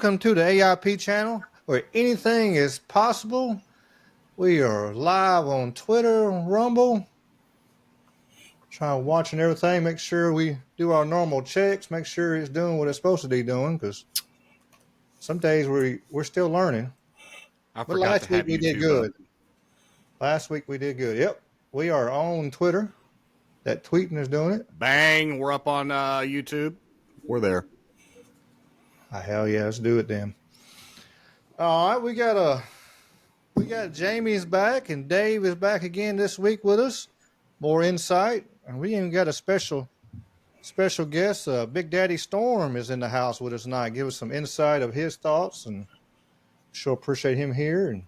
welcome to the A.I.P channel where anything is possible. We are live on Twitter, Rumble, trying watching everything, make sure we do our normal checks, make sure it's doing what it's supposed to be doing, because some days we're still learning. But last week we did good. Last week we did good. Yep. We are on Twitter. That tweeting is doing it. Bang, we're up on YouTube. We're there. Hell yeah, let's do it then. All right, we got Jamie's back and Dave is back again this week with us. More insight, and we even got a special guest. Big Daddy Storm is in the house with us tonight. Give us some insight of his thoughts, and sure appreciate him here and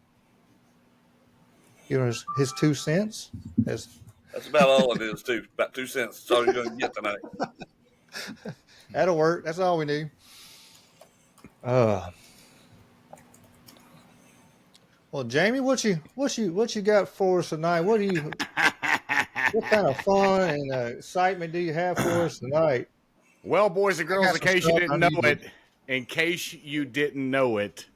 give us his 2 cents. That's about all it is, too. About 2 cents. That's all you're going to get tonight. That'll work. That's all we need. Well, Jamie, what you got for us tonight? What kind of fun and excitement do you have for us tonight? Well, boys and girls, in case you didn't know it,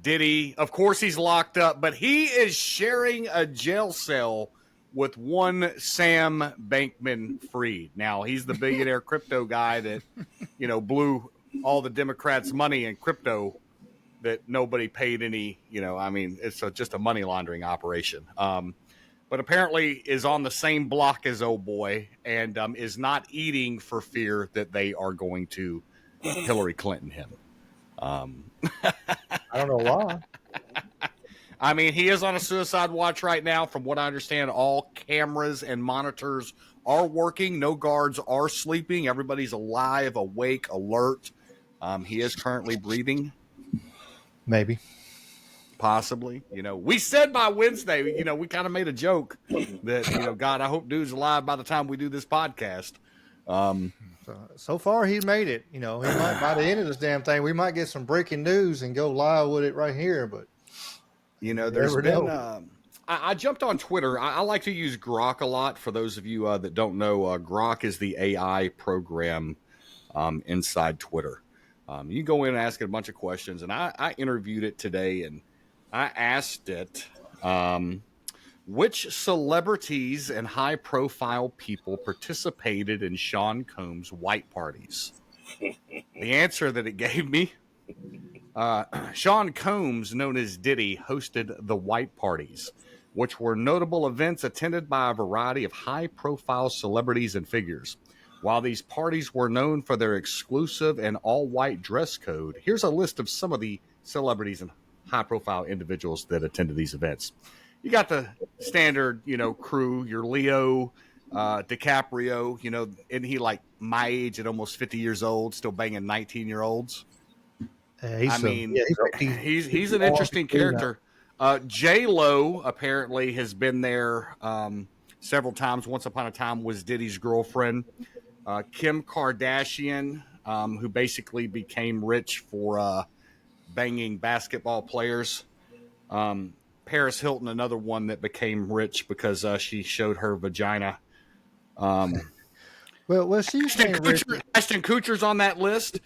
Diddy, of course, he's locked up, but he is sharing a jail cell with one Sam Bankman-Fried. Now, he's the billionaire crypto guy that, blew all the Democrats' money in crypto that nobody paid any, it's just a money laundering operation. But apparently is on the same block as old boy and is not eating for fear that they are going to Hillary Clinton him. I don't know why. I mean, he is on a suicide watch right now. From what I understand, all cameras and monitors are working. No guards are sleeping. Everybody's alive, awake, alert. He is currently breathing. Maybe. Possibly. We said by Wednesday, we kind of made a joke that, God, I hope dude's alive by the time we do this podcast. So far, he's made it. He might, by the end of this damn thing, we might get some breaking news and go live with it right here. But, there's been, I jumped on Twitter. I like to use Grok a lot. For those of you that don't know, Grok is the AI program inside Twitter. You can go in and ask it a bunch of questions. And I interviewed it today, and I asked it, which celebrities and high-profile people participated in Sean Combs' white parties? The answer that it gave me, Sean Combs, known as Diddy, hosted the white parties, which were notable events attended by a variety of high-profile celebrities and figures. While these parties were known for their exclusive and all-white dress code, here's a list of some of the celebrities and high-profile individuals that attended these events. You got the standard, crew, your Leo, DiCaprio, isn't he like my age at almost 50 years old, still banging 19-year-olds? He's an interesting character. J-Lo apparently has been there several times. Once upon a time was Diddy's girlfriend. Kim Kardashian, who basically became rich for banging basketball players. Paris Hilton, another one that became rich because she showed her vagina. She's Ashton Kutcher's on that list.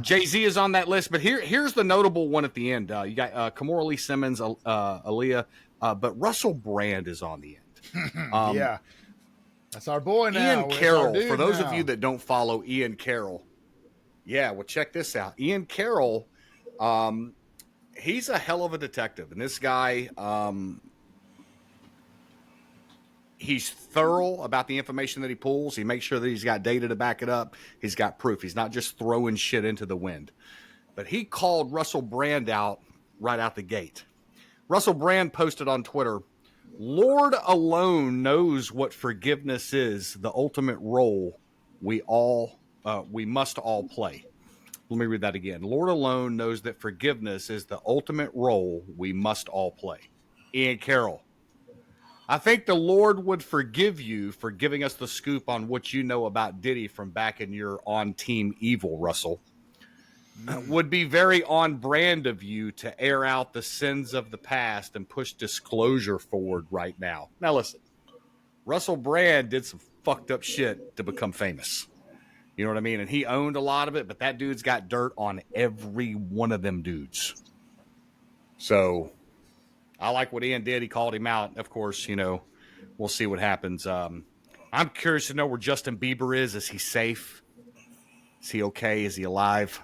Jay-Z is on that list. But here's the notable one at the end. You got Kimora Lee Simmons, Aaliyah, but Russell Brand is on the end. Yeah. That's our boy now. Ian Carroll, for those of you that don't follow Ian Carroll. Yeah, well, check this out. Ian Carroll, he's a hell of a detective. And this guy, he's thorough about the information that he pulls. He makes sure that he's got data to back it up. He's got proof. He's not just throwing shit into the wind. But he called Russell Brand out right out the gate. Russell Brand posted on Twitter, "Lord alone knows what forgiveness is, the ultimate role we must all play." Let me read that again. "Lord alone knows that forgiveness is the ultimate role we must all play." Ian Carroll, I think the Lord would forgive you for giving us the scoop on what you know about Diddy from back in your on Team Evil, Russell. Would be very on brand of you to air out the sins of the past and push disclosure forward right now. Now listen, Russell Brand did some fucked up shit to become famous. You know what I mean? And he owned a lot of it, but that dude's got dirt on every one of them dudes. So I like what Ian did. He called him out. Of course, we'll see what happens. I'm curious to know where Justin Bieber is. Is he safe? Is he okay? Is he alive?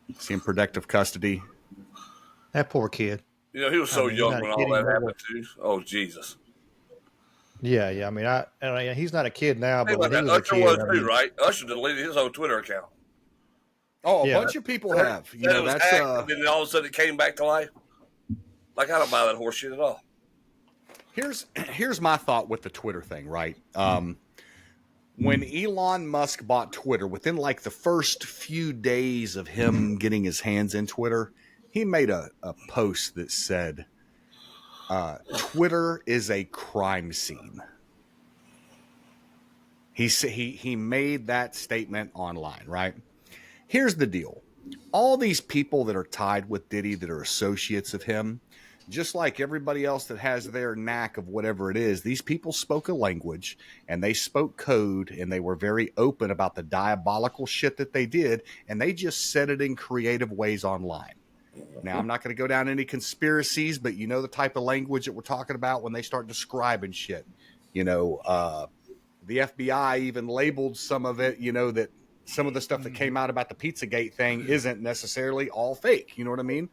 Is he in protective custody? That poor kid. He was so young when all that happened too. Oh Jesus. Yeah. I mean, he's not a kid now, but when he was a Usher kid, was too, right? Usher deleted his own Twitter account. Oh, a bunch of people have. That's hacked, and then all of a sudden it came back to life. Like, I don't buy that horse shit at all. Here's my thought with the Twitter thing, right? When Elon Musk bought Twitter, within like the first few days of him getting his hands in Twitter, he made a post that said, Twitter is a crime scene. He made that statement online, right? Here's the deal. All these people that are tied with Diddy that are associates of him, just like everybody else that has their knack of whatever it is, these people spoke a language and they spoke code and they were very open about the diabolical shit that they did, and they just said it in creative ways online. Now, I'm not going to go down any conspiracies, but you know the type of language that we're talking about when they start describing shit. The FBI even labeled some of it, that some of the stuff that came out about the Pizzagate thing isn't necessarily all fake. You know what I mean?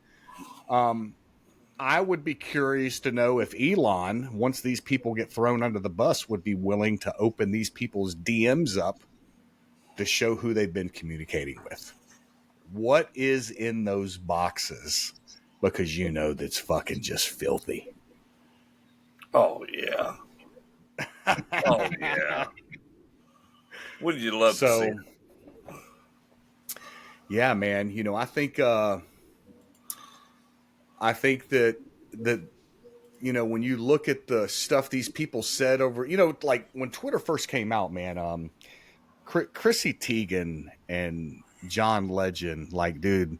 I would be curious to know if Elon, once these people get thrown under the bus, would be willing to open these people's DMs up to show who they've been communicating with. What is in those boxes? Because that's fucking just filthy. Oh, yeah. Oh, yeah. Wouldn't you love to see? Yeah, man. I think that when you look at the stuff these people said over, like when Twitter first came out, man, Chrissy Teigen and John Legend, like, dude,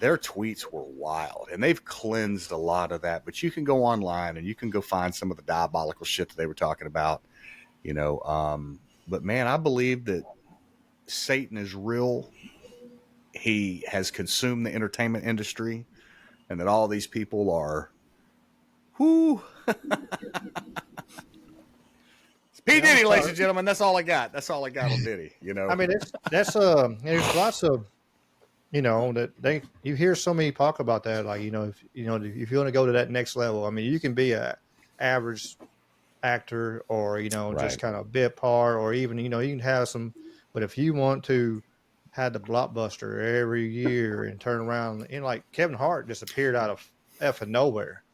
their tweets were wild, and they've cleansed a lot of that. But you can go online and you can go find some of the diabolical shit that they were talking about, But man, I believe that Satan is real. He has consumed the entertainment industry, and that all these people are, It's P. Diddy, ladies and gentlemen. That's all I got. That's all I got on Diddy. I mean, that's there's lots of, that you hear so many talk about that. Like, if you want to go to that next level, I mean, you can be a average actor, or just kind of bit part, or even you can have some. But if you want to have the blockbuster every year and turn around, like Kevin Hart just appeared out of effing nowhere.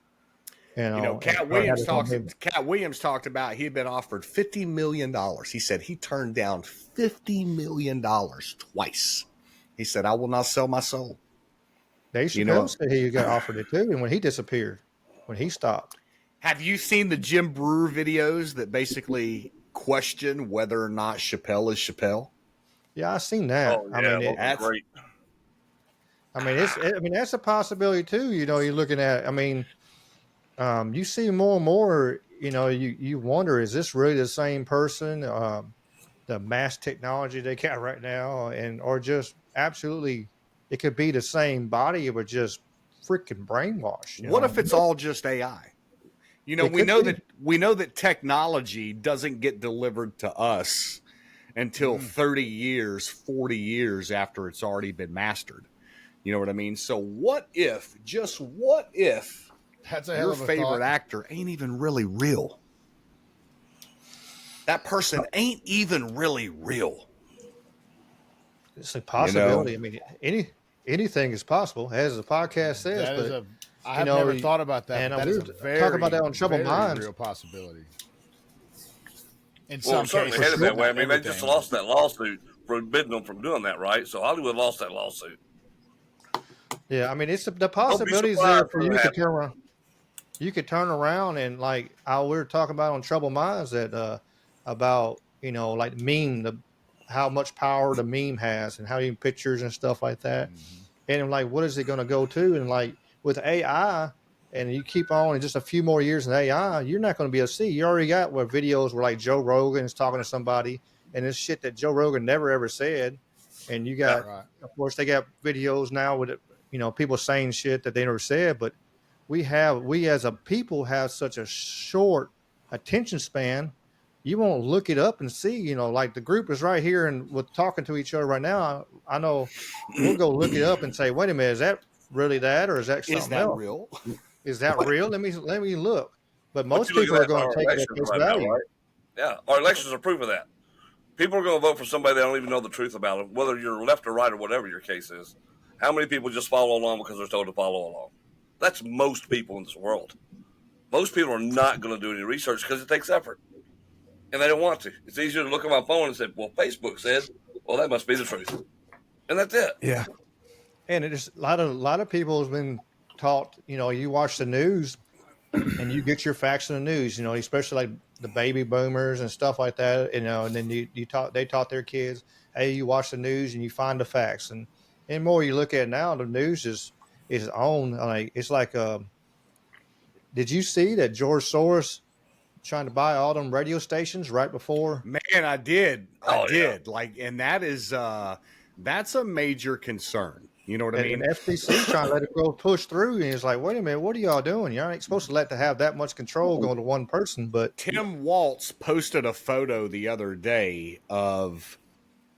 Cat Williams talked about he'd been offered $50 million. He said he turned down $50 million twice. He said, "I will not sell my soul." Dave Chappelle said he got offered it too, and when he disappeared, when he stopped. Have you seen the Jim Brewer videos that basically question whether or not Chappelle is Chappelle? Yeah, I've seen that. Oh, yeah, that's great. I mean, that's a possibility too. You're looking at. I mean, you see more and more. You wonder, is this really the same person? The mass technology they got right now, or just absolutely, it could be the same body, but just freaking brainwashed. What if it's all just AI? We know that technology doesn't get delivered to us until 30 years, 40 years after it's already been mastered. You know what I mean? So what if That's a your favorite actor ain't even really real? That person ain't even really real. It's a possibility. I mean, anything is possible, as the podcast says. I have never thought about that. And that is a very, talk about that on Troubled Minds. Real possibility. In Well, some certainly cases, headed that way. I mean, they just lost that lawsuit forbidding them from doing that, right? So Hollywood lost that lawsuit. Yeah, I mean, it's the possibilities there for you to turn around. You could turn around and like we were talking about on Troubled Minds that about like how much power the meme has and how you pictures and stuff like that. And like, what is it going to go to? And like with AI, and you keep on in just a few more years in AI, you're not going to be able to see. You already got videos where like Joe Rogan is talking to somebody, and it's shit that Joe Rogan never ever said. And you got, of course, they got videos now with it, people saying shit that they never said. But we as a people have such a short attention span. You won't look it up and see, like the group is right here and we're talking to each other right now. I know we'll go look it up and say, wait a minute, is that really that, or is that something else? Real? Is that real? Let me look. But most you look people at are that in going our to take it at elections face right now, value. right? Yeah, our elections are proof of that. People are going to vote for somebody they don't even know the truth about it, whether you're left or right or whatever your case is. How many people just follow along because they're told to follow along? That's most people in this world. Most people are not going to do any research because it takes effort, and they don't want to. It's easier to look at my phone and say, "Well, Facebook said, well, that must be the truth," and that's it. Yeah, and it is a lot of people have been taught. You watch the news and you get your facts in the news. Especially like the baby boomers and stuff like that. And then they taught their kids, hey, you watch the news and you find the facts. And more you look at it now, the news is on. Like it's like, did you see that George Soros trying to buy all them radio stations right before? Man, I did. I did. Yeah. Like, and that is that's a major concern. You know what I mean? And FCC trying to let it go push through, and it's like, wait a minute, what are y'all doing? You ain't supposed to let to have that much control going to one person. But Tim Waltz posted a photo the other day of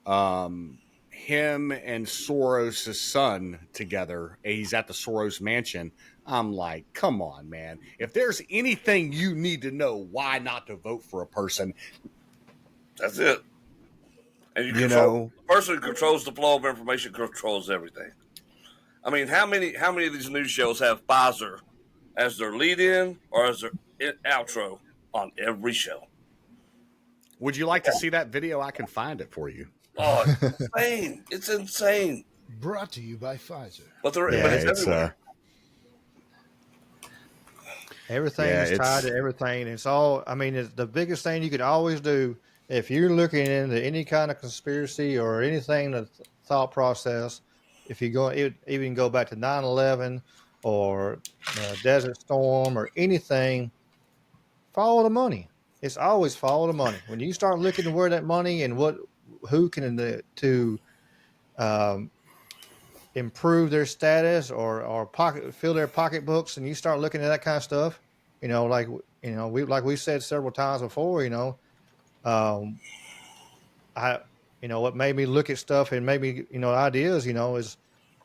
him and Soros' son together. He's at the Soros mansion. I'm like, come on, man. If there's anything you need to know why not to vote for a person, That's it. And you know, the person who controls the flow of information controls everything. I mean, how many of these news shows have Pfizer as their lead-in or as their outro on every show? Would you like to see that video? I can find it for you. Oh, it's insane! It's insane. Brought to you by Pfizer. But it's everywhere. Everything is tied to everything. It's all. I mean, it's the biggest thing you could always do if you're looking into any kind of conspiracy or anything, the thought process. If you go, even go back to 9/11 or Desert Storm or anything, follow the money. It's always follow the money. When you start looking to where that money and who can improve their status or fill their pocketbooks, and you start looking at that kind of stuff, we said several times before, what made me look at stuff and maybe ideas, is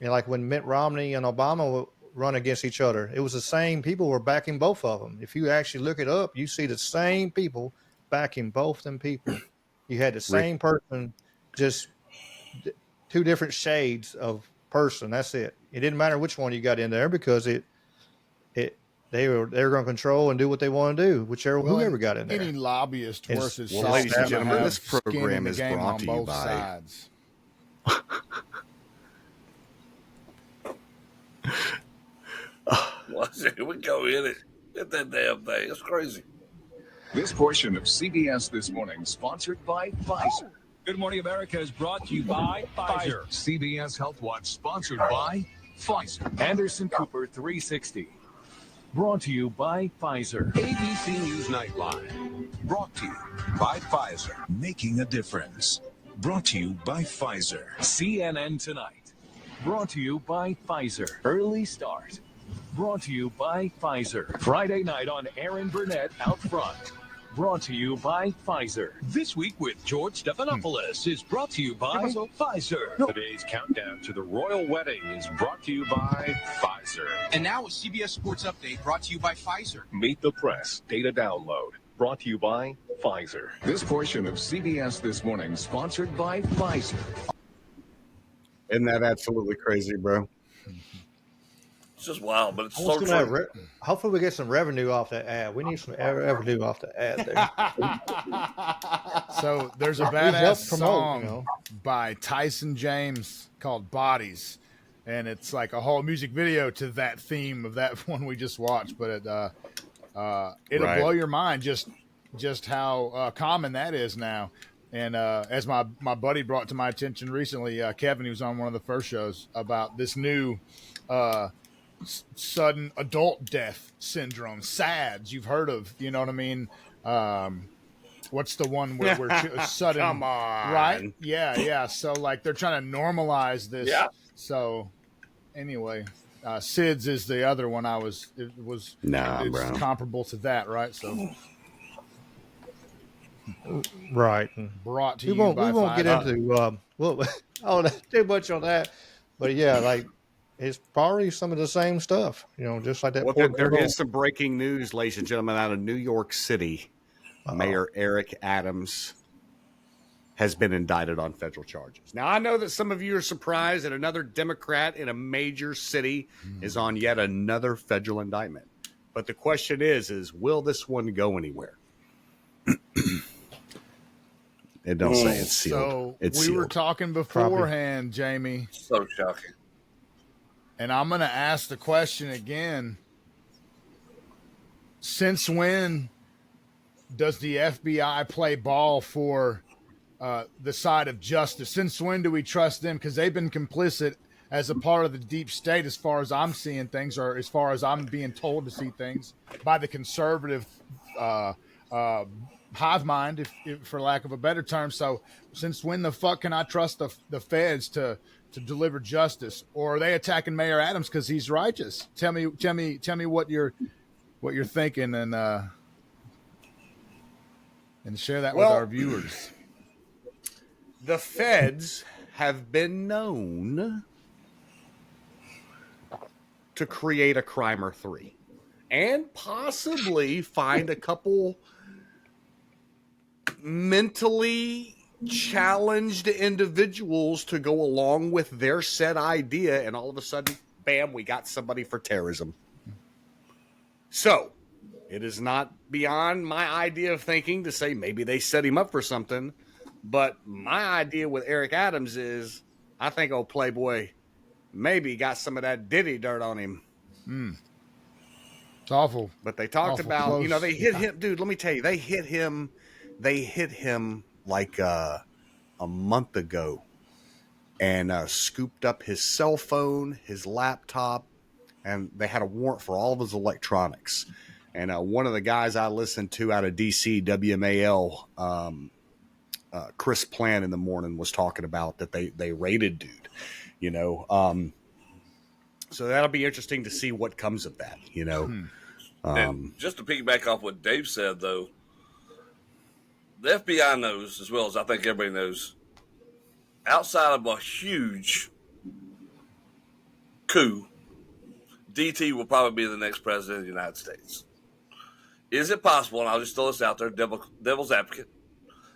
like when Mitt Romney and Obama run against each other, it was the same people were backing both of them. If you actually look it up, you see the same people backing both them people. You had the same person, just two different shades of person. That's it. It didn't matter which one you got in there because they were going to control and do what they want to do, whoever got in there. Any lobbyist worth his salt, ladies and gentlemen, this program is brought to you by sides. Here we go in it. Get that damn thing. It's crazy. This portion of CBS This Morning sponsored by Pfizer. Good Morning America is brought to you by Pfizer. CBS Health Watch sponsored by Pfizer. Anderson Cooper 360. Brought to you by Pfizer. ABC News Nightline. Brought to you by Pfizer. Making a difference. Brought to you by Pfizer. CNN Tonight. Brought to you by Pfizer. Early Start. Brought to you by Pfizer. Friday night on Aaron Burnett Out Front. Brought to you by Pfizer. This Week with George Stephanopoulos is brought to you by Pfizer. Today's countdown to the royal wedding is brought to you by Pfizer. And now a CBS Sports Update brought to you by Pfizer. Meet the Press data download brought to you by Pfizer. This portion of CBS This Morning sponsored by Pfizer. Isn't that absolutely crazy, bro? It's just wild, but it's so true. Hopefully we get some revenue off that ad. We need some revenue off the ad there. So there's a badass song by Tyson James called Bodies, and it's like a whole music video to that theme of that one we just watched. But it'll blow your mind just how common that is now. And as my buddy brought to my attention recently, Kevin, he was on one of the first shows about this new sudden adult death syndrome, SADS. You've heard of, you know what I mean? what's the one where sudden? Come on, right? Yeah. So like they're trying to normalize this. Yeah. So anyway, SIDS is the other one. It's bro. comparable to that, right? So Right. brought to We you won't by we won't get Pfizer. into too much on that, but yeah, like it's probably some of the same stuff, just like that. Well, Pork there roll. is some breaking news, ladies and gentlemen, out of New York City. Mayor Eric Adams has been indicted on federal charges. Now, I know that some of you are surprised that another Democrat in a major city is on yet another federal indictment. But the question is will this one go anywhere? It don't say it's sealed. So it's we sealed. were talking beforehand, Jamie, So shocking. and I'm going to ask the question again. Since when does the FBI play ball for the side of justice? Since when do we trust them? Because they've been complicit as a part of the deep state, as far as I'm seeing things, or as far as I'm being told to see things by the conservative hive mind, if for lack of a better term. So, since when the fuck can I trust the feds to deliver justice? Or are they attacking Mayor Adams because he's righteous? Tell me what you're thinking, and share that with our viewers. The feds have been known to create a crime or three and possibly find a couple mentally challenged individuals to go along with their said idea, and all of a sudden, bam, we got somebody for terrorism. So, it is not beyond my idea of thinking to say maybe they set him up for something, but my idea with Eric Adams is I think old Playboy maybe got some of that Diddy dirt on him. It's awful. But they talked awful about, close. They hit him. Dude, let me tell you, they hit him like a month ago and scooped up his cell phone, his laptop, and they had a warrant for all of his electronics. And one of the guys I listened to out of DC, WMAL, Chris Plant in the morning was talking about that they raided dude, so that'll be interesting to see what comes of that, And just to piggyback off what Dave said, though, the FBI knows, as well as I think everybody knows, outside of a huge coup, DT will probably be the next president of the United States. Is it possible, and I'll just throw this out there, devil's advocate,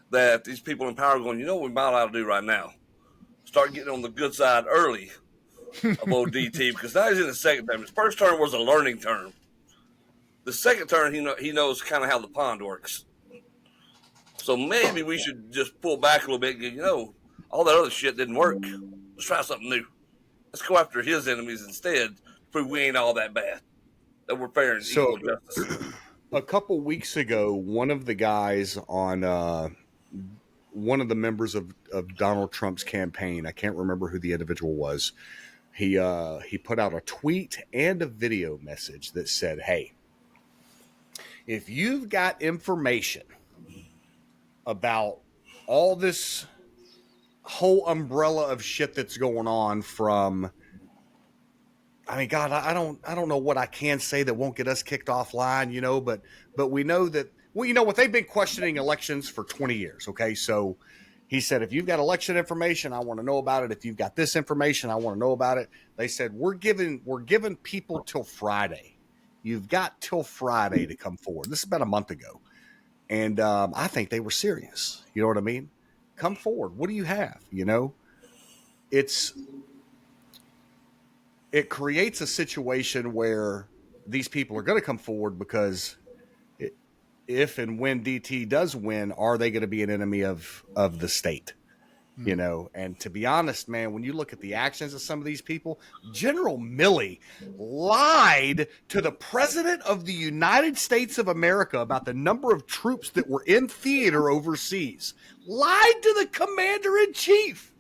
that these people in power are going, what we might ought to do right now? Start getting on the good side early of old DT, because now he's in his second term. His first term was a learning term. The second term, he knows kind of how the pond works. So maybe we should just pull back a little bit and go, all that other shit didn't work. Let's try something new. Let's go after his enemies instead to prove we ain't all that bad, that we're fair and equal justice. A couple weeks ago, one of the guys on one of the members of Donald Trump's campaign, I can't remember who the individual was, he put out a tweet and a video message that said, hey, if you've got information about all this whole umbrella of shit that's going on from, I mean, God, I don't know what I can say that won't get us kicked offline, but we know that, what they've been questioning elections for 20 years. Okay. So he said, if you've got election information, I want to know about it. If you've got this information, I want to know about it. They said, we're giving people till Friday. You've got till Friday to come forward. This is about a month ago. And I think they were serious. You know what I mean? Come forward. What do you have? It creates a situation where these people are going to come forward because if and when DT does win, are they going to be an enemy of the state? And to be honest, man, when you look at the actions of some of these people, General Milley lied to the president of the United States of America about the number of troops that were in theater overseas. Lied to the commander in chief.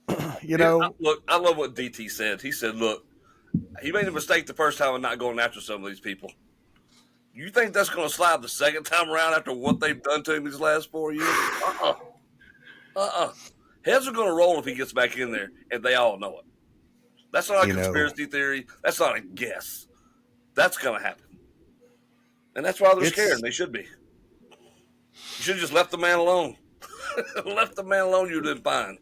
Look, I love what DT said. He said, look, he made a mistake the first time of not going after some of these people. You think that's going to slide the second time around after what they've done to him these last 4 years? Heads are going to roll if he gets back in there, and they all know it. That's not a conspiracy theory. That's not a guess. That's going to happen. And that's why they're scared, and they should be. You should have just left the man alone. Left the man alone, you'd have been fine.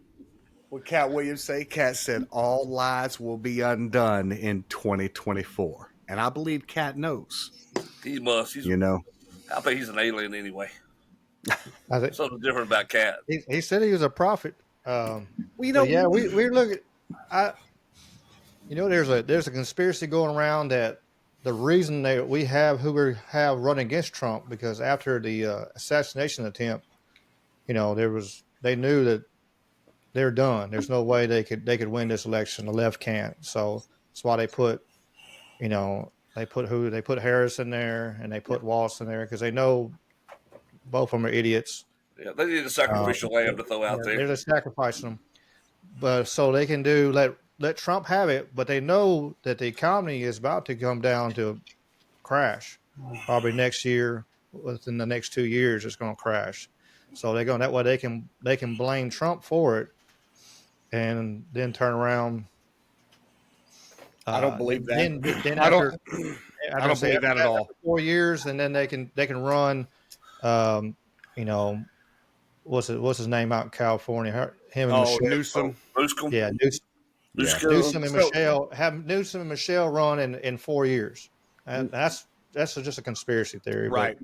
What Cat Williams say? Cat said all lies will be undone in 2024. And I believe Cat knows. He must. I think he's an alien anyway. I think something different about Cat. He said he was a prophet. We look at. There's a conspiracy going around that the reason that we have who we have running against Trump, because after the assassination attempt, they knew that they're done. There's no way they could win this election. The left can't. So that's why they put Harris in there and they put Walsh in there, because they know both of them are idiots. Yeah, they need a sacrificial lamb to throw out there. They're just sacrificing them, but so they can let Trump have it. But they know that the economy is about to come down to a crash. Probably next year, within the next 2 years, it's going to crash. So they're going that way. They can blame Trump for it, and then turn around. I don't believe that. Then I don't believe that at all. 4 years, and then they can run. What's his name out in California? Him and Michelle. Newsom. Yeah, Newsom and Michelle run in 4 years. And that's just a conspiracy theory, right?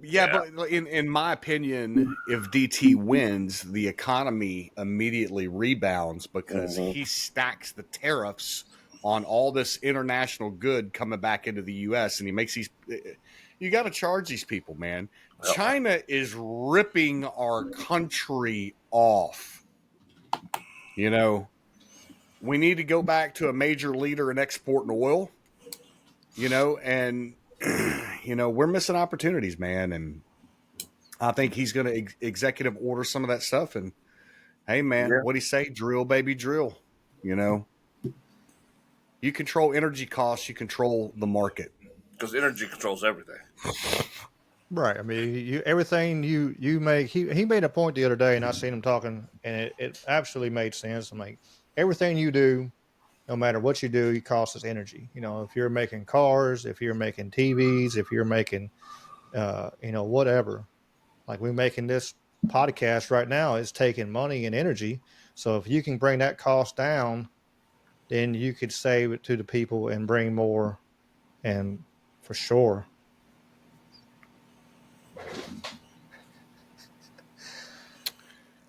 But in my opinion, if DT wins, the economy immediately rebounds because he stacks the tariffs on all this international good coming back into the U.S. and he makes these. You got to charge these people, man. China is ripping our country off. We need to go back to a major leader in exporting oil, and, we're missing opportunities, man. And I think he's going to executive order some of that stuff. And, hey, man, what'd he say? Drill, baby, drill. You control energy costs, you control the market. Because energy controls everything. Right. I mean, everything you make. He made a point the other day, and I seen him talking, and it absolutely made sense. I'm like, everything you do, no matter what you do, it costs us energy. If you're making cars, if you're making TVs, if you're making, whatever. Like we're making this podcast right now, is taking money and energy. So if you can bring that cost down, then you could save it to the people and bring more, and for sure.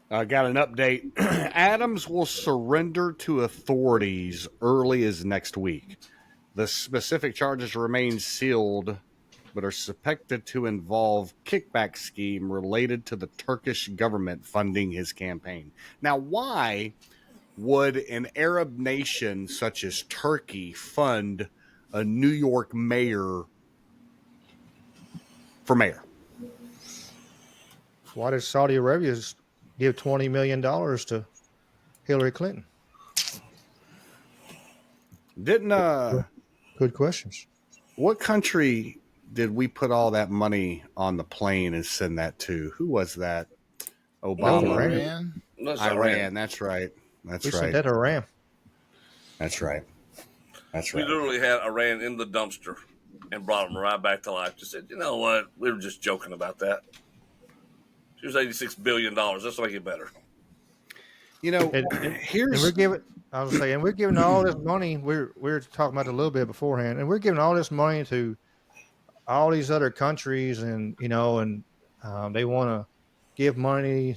I got an update. Adams will surrender to authorities early as next week. The specific charges remain sealed, but are suspected to involve kickback scheme related to the Turkish government funding his campaign. Now, why would an Arab nation such as Turkey fund a New York mayor for mayor? Why did Saudi Arabia give $20 million to Hillary Clinton? Good questions. What country did we put all that money on the plane and send that to? Who was that? Obama. Iran. Iran. That's right. That's we right. sent that to Iran. That's right. That's We right. literally had Iran in the dumpster and brought them right back to life. Just said, you know what? We were just joking about that. Here's $86 billion. Let's make it better. Here's we're giving. I was saying we're giving all this money. We're talking about it a little bit beforehand, and we're giving all this money to all these other countries, and they want to give money,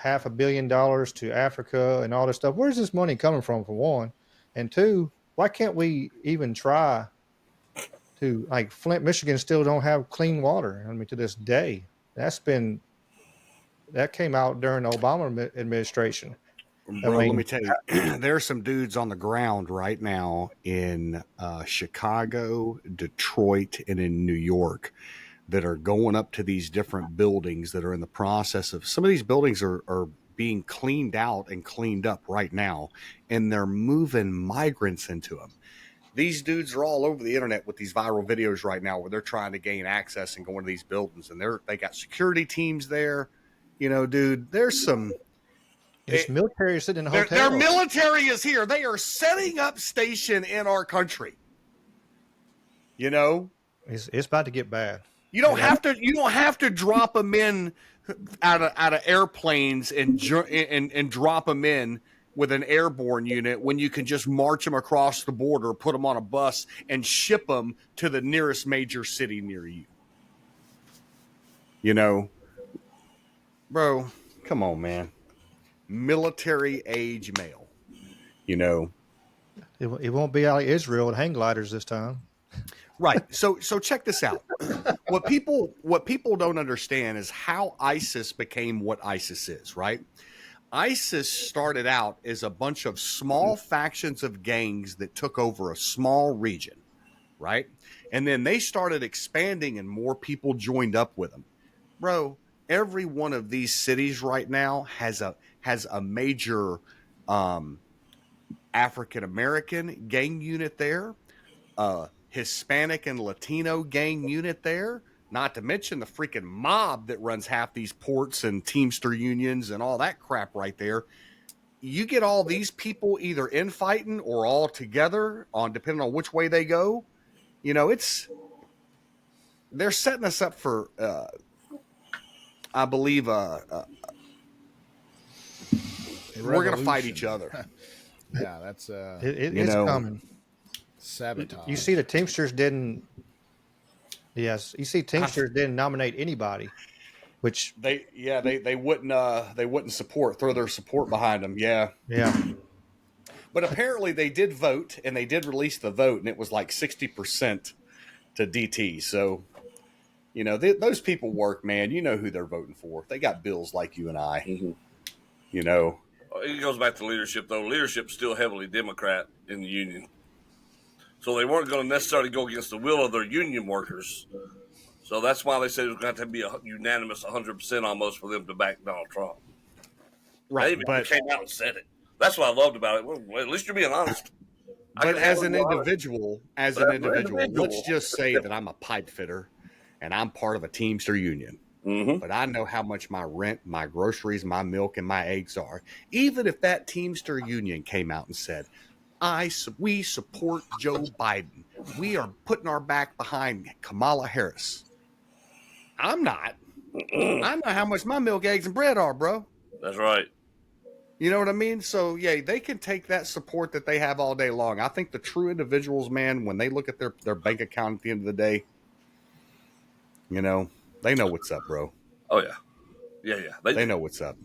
$500 million to Africa and all this stuff. Where's this money coming from? For one, and two, why can't we even try to, like, Flint, Michigan still don't have clean water? I mean, to this day, that came out during the Obama administration. Bro, let me tell you, there are some dudes on the ground right now in Chicago, Detroit, and in New York that are going up to these different buildings that are in the process of, some of these buildings are being cleaned out and cleaned up right now, and they're moving migrants into them. These dudes are all over the internet with these viral videos right now where they're trying to gain access and go into these buildings, and they got security teams there. You know, dude, there's some. It's military sitting in hotels. Their military is here. They are setting up station in our country. You know, it's about to get bad. You don't have to drop them in out of airplanes and drop them in with an airborne unit when you can just march them across the border, put them on a bus, and ship them to the nearest major city near you. You know, bro, come on, man. Military age male. You know, it won't be like Israel with hang gliders this time. Right. So check this out. What people don't understand is how ISIS became what ISIS is, right? ISIS started out as a bunch of small factions of gangs that took over a small region, right? And then they started expanding and more people joined up with them. Bro, every one of these cities right now has a major African American gang unit there, Hispanic and Latino gang unit there, not to mention the freaking mob that runs half these ports and Teamster unions and all that crap right there. You get all these people either infighting or all together, on depending on which way they go. You know, they're setting us up for, I believe, we're going to fight each other. Yeah, that's it's coming. Sabotage. You see, the Teamsters didn't. Yes, you see, Teamsters didn't nominate anybody, which they wouldn't throw their support behind them. Yeah. But apparently they did vote, and they did release the vote, and it was like 60% to DT. So, you know, those people work, man. You know who they're voting for. They got bills like you and I. Mm-hmm. You know, it goes back to leadership, though. Leadership's still heavily Democrat in the union. So they weren't going to necessarily go against the will of their union workers. So that's why they said it was going to have to be a unanimous 100% almost for them to back Donald Trump. Right. They came out and said it. That's what I loved about it. Well, at least you're being honest. But as an individual, let's just say that I'm a pipe fitter and I'm part of a Teamster union. Mm-hmm. But I know how much my rent, my groceries, my milk, and my eggs are. Even if that Teamster union came out and said, we support Joe Biden. We are putting our back behind Kamala Harris. I'm not. I know how much my milk, eggs, and bread are, bro. That's right. You know what I mean? So, yeah, they can take that support that they have all day long. I think the true individuals, man, when they look at their bank account at the end of the day, you know, they know what's up, bro. Oh, yeah. Yeah. They know what's up.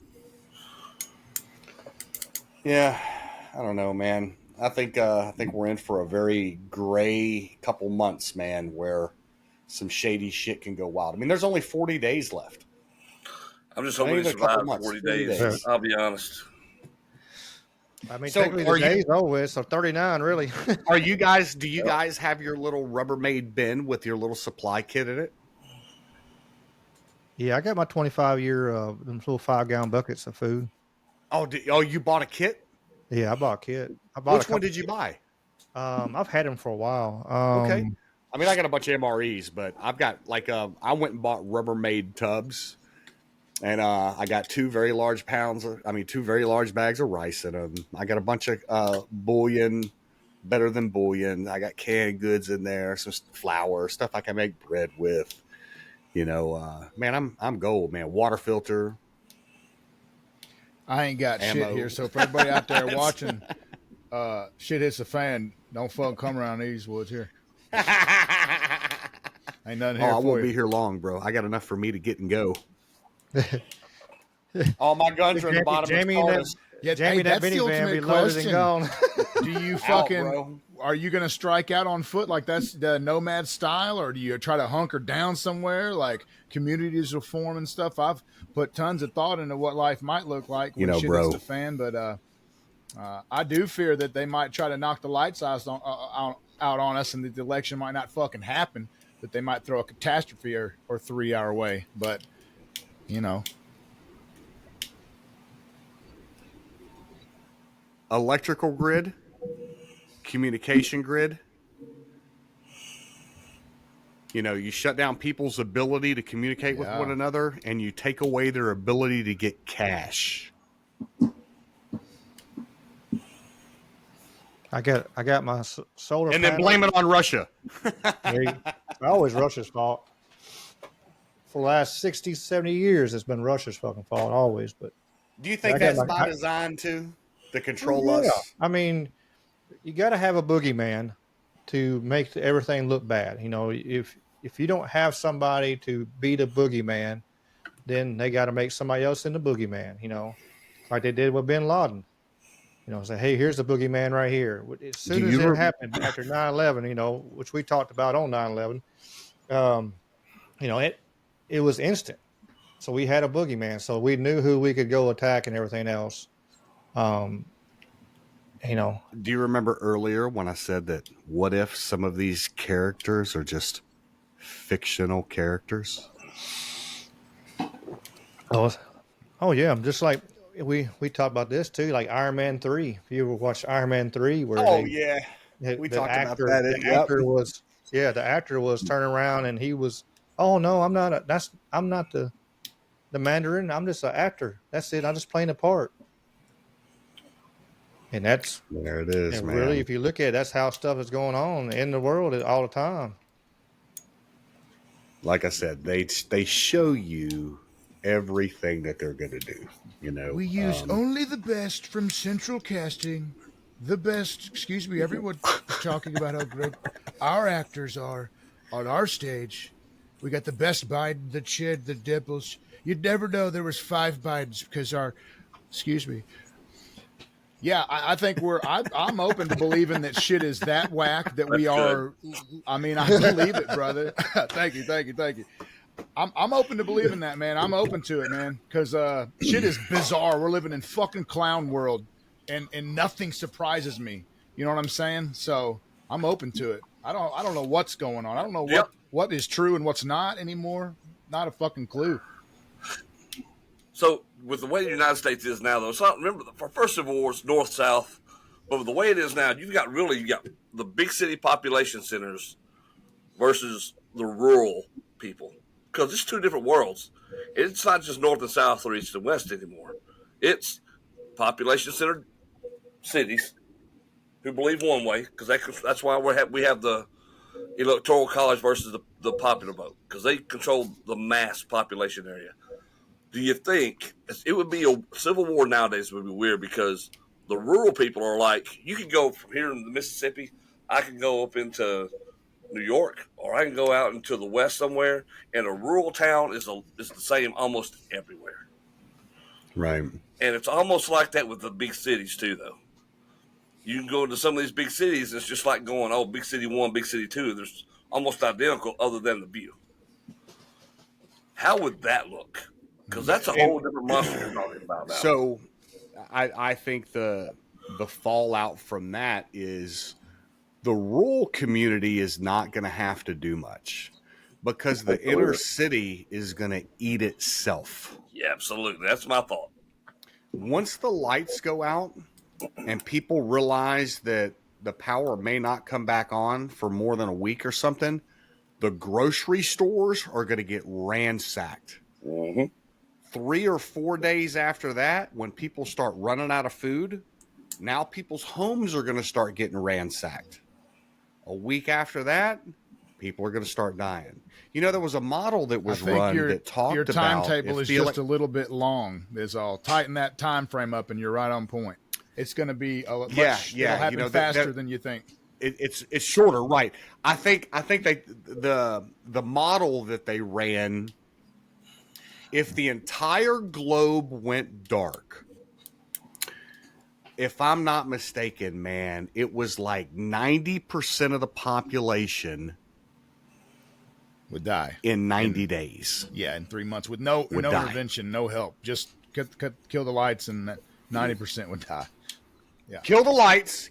Yeah, I don't know, man. I think we're in for a very gray couple months, man, where some shady shit can go wild. I mean, there's only 40 days left. I'm just hoping to survive 40 days. I'll be honest. I mean, so technically the day's over, so 39, really. Do you guys have your little Rubbermaid bin with your little supply kit in it? Yeah, I got my 25-year little 5-gallon buckets of food. Oh, you bought a kit? Yeah, I bought a kit. Which one did you buy? I've had them for a while. Okay. I mean, I got a bunch of MREs, but I've got I went and bought Rubbermaid tubs, and I got two very large bags of rice in them. I got a bunch of bouillon, better than bouillon. I got canned goods in there, some flour, stuff I can make bread with. You know, man, I'm gold, man. Water filter. I ain't got shit here, so for everybody out there watching, shit hits the fan. Don't fucking come around these woods here. Ain't nothing here. I won't be here long, bro. I got enough for me to get and go. All my guns are in the bottom of the cars. Yeah, Jamie, that minivan be loaded and gone. Do you fucking? Are you gonna strike out on foot like that's the nomad style, or do you try to hunker down somewhere like communities will form and stuff? I've put tons of thought into what life might look like when shit hits the fan, but I do fear that they might try to knock the lights out on us, and that the election might not fucking happen. That they might throw a catastrophe or three our way, but you know. Electrical grid, communication grid, You shut down people's ability to communicate with one another, and you take away their ability to get cash. I got my solar and then panel. blame it on Russia. It's always Russia's fault. For the last 60, 70 years, it's been Russia's fucking fault, always. But do you think that's by design too, to control us? I mean, you got to have a boogeyman to make everything look bad. If you don't have somebody to be the boogeyman, then they got to make somebody else in the boogeyman. Like they did with Bin Laden. Say, hey, here's the boogeyman right here. As soon as it happened after 9/11, which we talked about on 9/11, it was instant. So we had a boogeyman. So we knew who we could go attack and everything else. Do you remember earlier when I said that what if some of these characters are just fictional characters? Oh yeah, just like we talked about this too, like Iron Man 3. If you ever watched Iron Man 3, where we talked about that. The actor was turning around and he was, oh no, I'm not the Mandarin. I'm just an actor. That's it. I'm just playing a part. And that's there it is, man. Really, if you look at it, that's how stuff is going on in the world all the time. Like I said, they show you everything that they're going to do. We use only the best from Central Casting. The best. Excuse me, everyone talking about how great our actors are on our stage. We got the best Biden, the chin, the dimples. You'd never know there was 5 Bidens because excuse me. Yeah, I think I'm open to believing that shit is that whack that we are. I mean, I believe it, brother. Thank you. I'm open to believing that, man. I'm open to it, man, because shit is bizarre. We're living in fucking clown world, and nothing surprises me. You know what I'm saying? So I'm open to it. I don't know what's going on. I don't know what is true and what's not anymore. Not a fucking clue. So with the way the United States is now, though, it's not, remember, for first Civil War, it's north-south, but with the way it is now, you got the big city population centers versus the rural people, because it's 2 different worlds. It's not just north and south or east and west anymore. It's population centered cities who believe one way, because that's why we have the electoral college versus the popular vote, because they control the mass population area. Do you think it would be a civil war nowadays? Would be weird because the rural people are like, you can go from here in the Mississippi, I can go up into New York, or I can go out into the west somewhere, and a rural town is the same almost everywhere. Right. And it's almost like that with the big cities too, though. You can go into some of these big cities, and it's just like going, big city 1, big city 2. They're almost identical other than the view. How would that look? Because that's a whole different monster you're talking about now. So I think the fallout from that is the rural community is not going to have to do much because the inner city is going to eat itself. Yeah, absolutely. That's my thought. Once the lights go out and people realize that the power may not come back on for more than a week or something, the grocery stores are going to get ransacked. Mm-hmm. 3 or 4 days after that, when people start running out of food, now people's homes are going to start getting ransacked. A week after that, people are going to start dying. There was a model that was run that talked about... Your timetable is just a little bit long, is all. Tighten that time frame up and you're right on point. It's going to be it'll happen faster than you think. It's shorter, right? I think the model that they ran, if the entire globe went dark, if I'm not mistaken, man, it was like 90% of the population would die in 90 days. Yeah, in 3 months with no intervention, no help. Just kill the lights, and 90% would die. Yeah, kill the lights.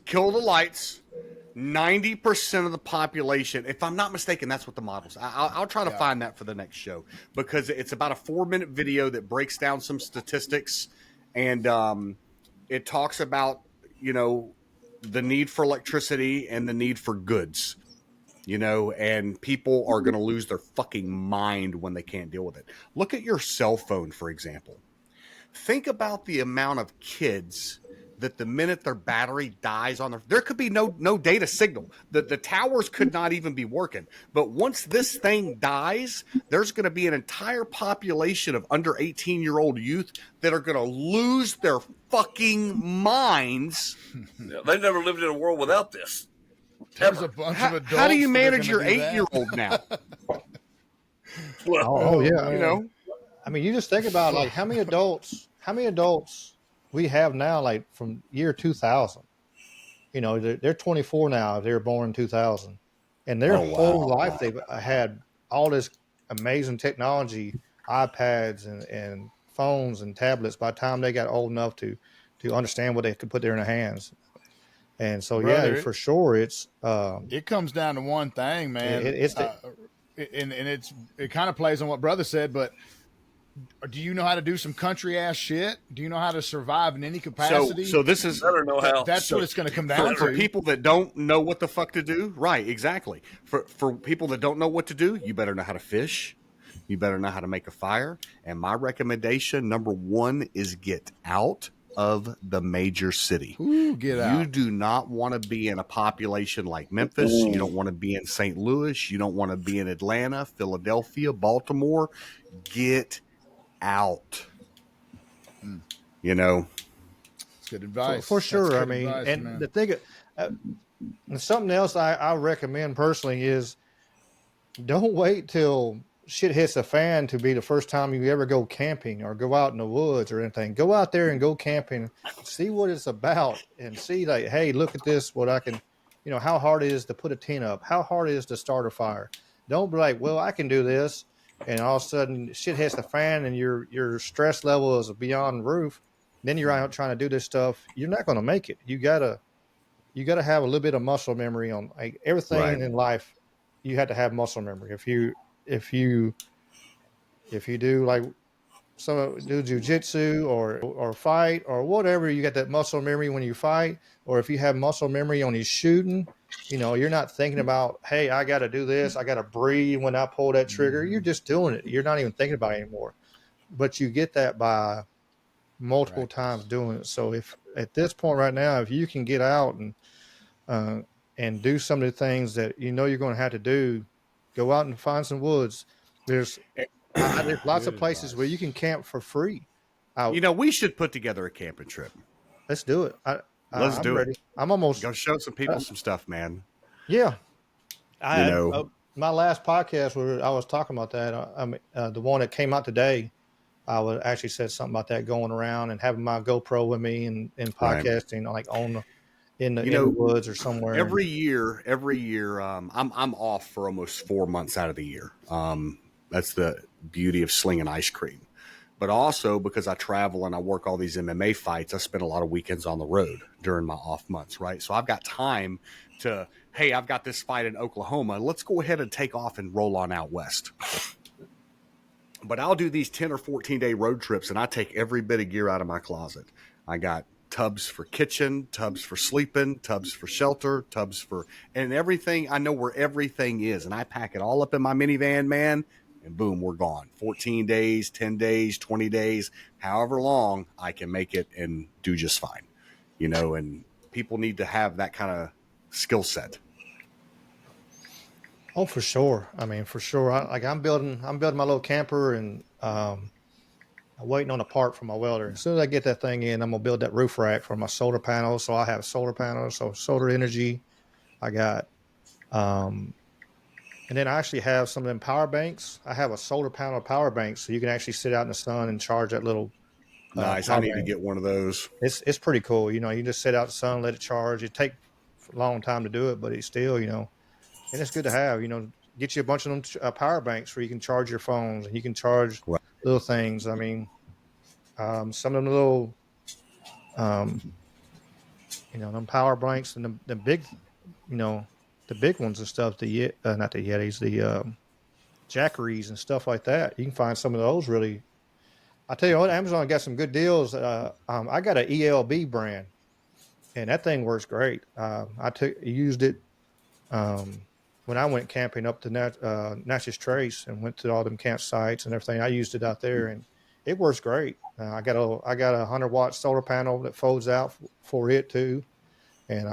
90% of the population, if I'm not mistaken, that's what the model's. I'll try to find that for the next show, because it's about a 4-minute video that breaks down some statistics, and it talks about the need for electricity and the need for goods. and people are going to lose their fucking mind when they can't deal with it. Look at your cell phone, for example. Think about the amount of kids that the minute their battery dies on there could be no data signal. The towers could not even be working. But once this thing dies, there's going to be an entire population of under 18-year-old youth that are going to lose their fucking minds. Yeah, they've never lived in a world without this. There's a bunch of adults. How do you manage your 8-year-old now? Yeah. I mean, you just think about like how many adults we have now, like from year 2000. They're 24 now. They were born in 2000, and their whole life they've had all this amazing technology, iPads and phones and tablets. By the time they got old enough to understand what they could put there in their hands, and so Brother, for sure, it comes down to one thing, man. It kind of plays on what brother said, but do you know how to do some country ass shit? Do you know how to survive in any capacity? So this is that's what it's going to come down to. For people that don't know what the fuck to do, right? Exactly. For people that don't know what to do, you better know how to fish. You better know how to make a fire. And my recommendation, number one, is get out of the major city. Get out. You do not want to be in a population like Memphis. You don't want to be in St. Louis. You don't want to be in Atlanta, Philadelphia, Baltimore. Get out. It's good advice for sure. I mean, advice, and man. the thing, something else I recommend personally is don't wait till shit hits the fan to be the first time you ever go camping or go out in the woods or anything. Go out there and go camping, see what it's about, and see like, hey, look at this, what I can, how hard it is to put a tent up, how hard it is to start a fire. Don't be like, well, I can do this, and all of a sudden shit hits the fan and your stress level is beyond roof. Then you're out trying to do this stuff. You're not going to make it. You gotta have a little bit of muscle memory on like everything in life. You had to have muscle memory. If you do like do jujitsu or fight or whatever, you got that muscle memory when you fight. Or if you have muscle memory on your shooting, you're not thinking about, hey, I got to do this. I got to breathe when I pull that trigger. You're just doing it. You're not even thinking about it anymore. But you get that by multiple times doing it. So if at this point right now, if you can get out and do some of the things that you're going to have to do, go out and find some woods. There's lots of places where you can camp for free. We should put together a camping trip. Let's do it. Let's do it. I'm almost go show some people some stuff, man. Yeah, my last podcast where I was talking about that. The one that came out today, I would actually said something about that, going around and having my GoPro with me and podcasting like in the woods or somewhere. Every year, I'm off for almost 4 months out of the year. That's the beauty of slinging ice cream. But also because I travel and I work all these MMA fights, I spend a lot of weekends on the road during my off months, right? So I've got time to, hey, I've got this fight in Oklahoma. Let's go ahead and take off and roll on out west. But I'll do these 10 or 14-day road trips, and I take every bit of gear out of my closet. I got tubs for kitchen, tubs for sleeping, tubs for shelter, and everything. I know where everything is, and I pack it all up in my minivan, man, and boom, we're gone. 14 days, 10 days, 20 days, however long I can make it and do just fine, and people need to have that kind of skill set. Oh, for sure. I mean, for sure. I'm building my little camper, and I'm waiting on a part for my welder. As soon as I get that thing in, I'm gonna build that roof rack for my solar panels. So I have solar panels, so solar energy. I got, and then I actually have some of them power banks. I have a solar panel power bank, so you can actually sit out in the sun and charge that little. Nice. I need to get one of those. It's pretty cool. You just sit out in the sun, let it charge. It takes a long time to do it, but it's still, and it's good to have. Get you a bunch of them power banks where you can charge your phones and you can charge little things. I mean, some of them little, them power banks and the big, the big ones and stuff. Not the Yetis, the Jackeries and stuff like that. You can find some of those really. I tell you what, Amazon got some good deals. I got an ELB brand, and that thing works great. I used it when when I went camping up to Natchez Trace and went to all them campsites and everything, I used it out there, and it works great. I got a 100-watt solar panel that folds out for it too, and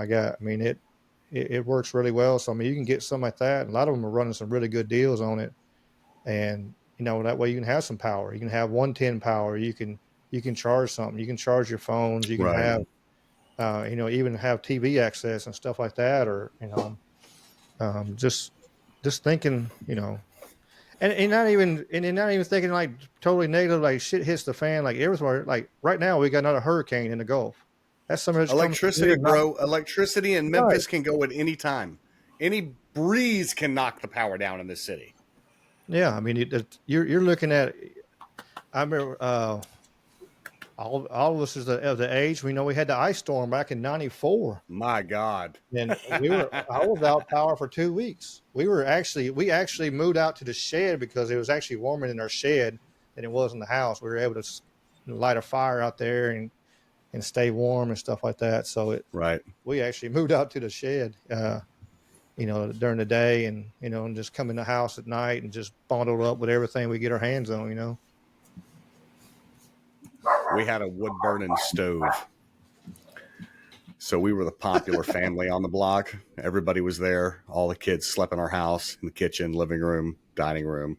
it works really well. So I mean, you can get something like that. And a lot of them are running some really good deals on it, and that way you can have some power. You can have 110 power. You can charge something. You can charge your phones. You can Right. have even have TV access and stuff like that, or just thinking, and not even thinking like totally negative, like shit hits the fan, like everywhere. Like right now, we got another hurricane in the Gulf. That's something that's coming Electricity, here. bro. Electricity in Right. Memphis can go at any time. Any breeze can knock the power down in this city. Yeah, I mean, you're looking at. I remember all of us is of the age. We know we had the ice storm back in '94. My God. And I was out power for 2 weeks. We actually moved out to the shed because it was actually warmer in our shed than it was in the house. We were able to light a fire out there and stay warm and stuff like that. So Right. we actually moved out to the shed, during the day, and and just come in the house at night and just bundled up with everything we get our hands on. We had a wood burning stove. So we were the popular family on the block. Everybody was there. All the kids slept in our house, in the kitchen, living room, dining room.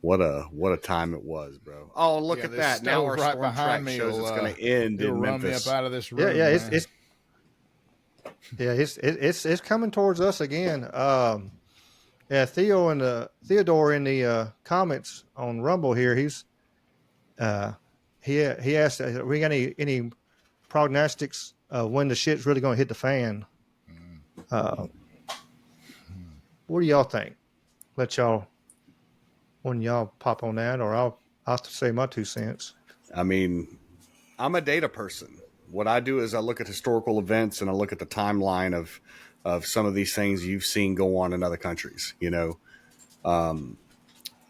What a time it was, bro. Oh, look at that. Now our right storm behind track me shows it's going to end in run Memphis. me up out of this room. It's coming towards us again. Theodore in the comments on Rumble here, he's he asked, we got any prognostics when the shit's really going to hit the fan? What do y'all think? When y'all pop on that, or I'll have to say my 2 cents. I mean, I'm a data person. What I do is I look at historical events and I look at the timeline of some of these things you've seen go on in other countries.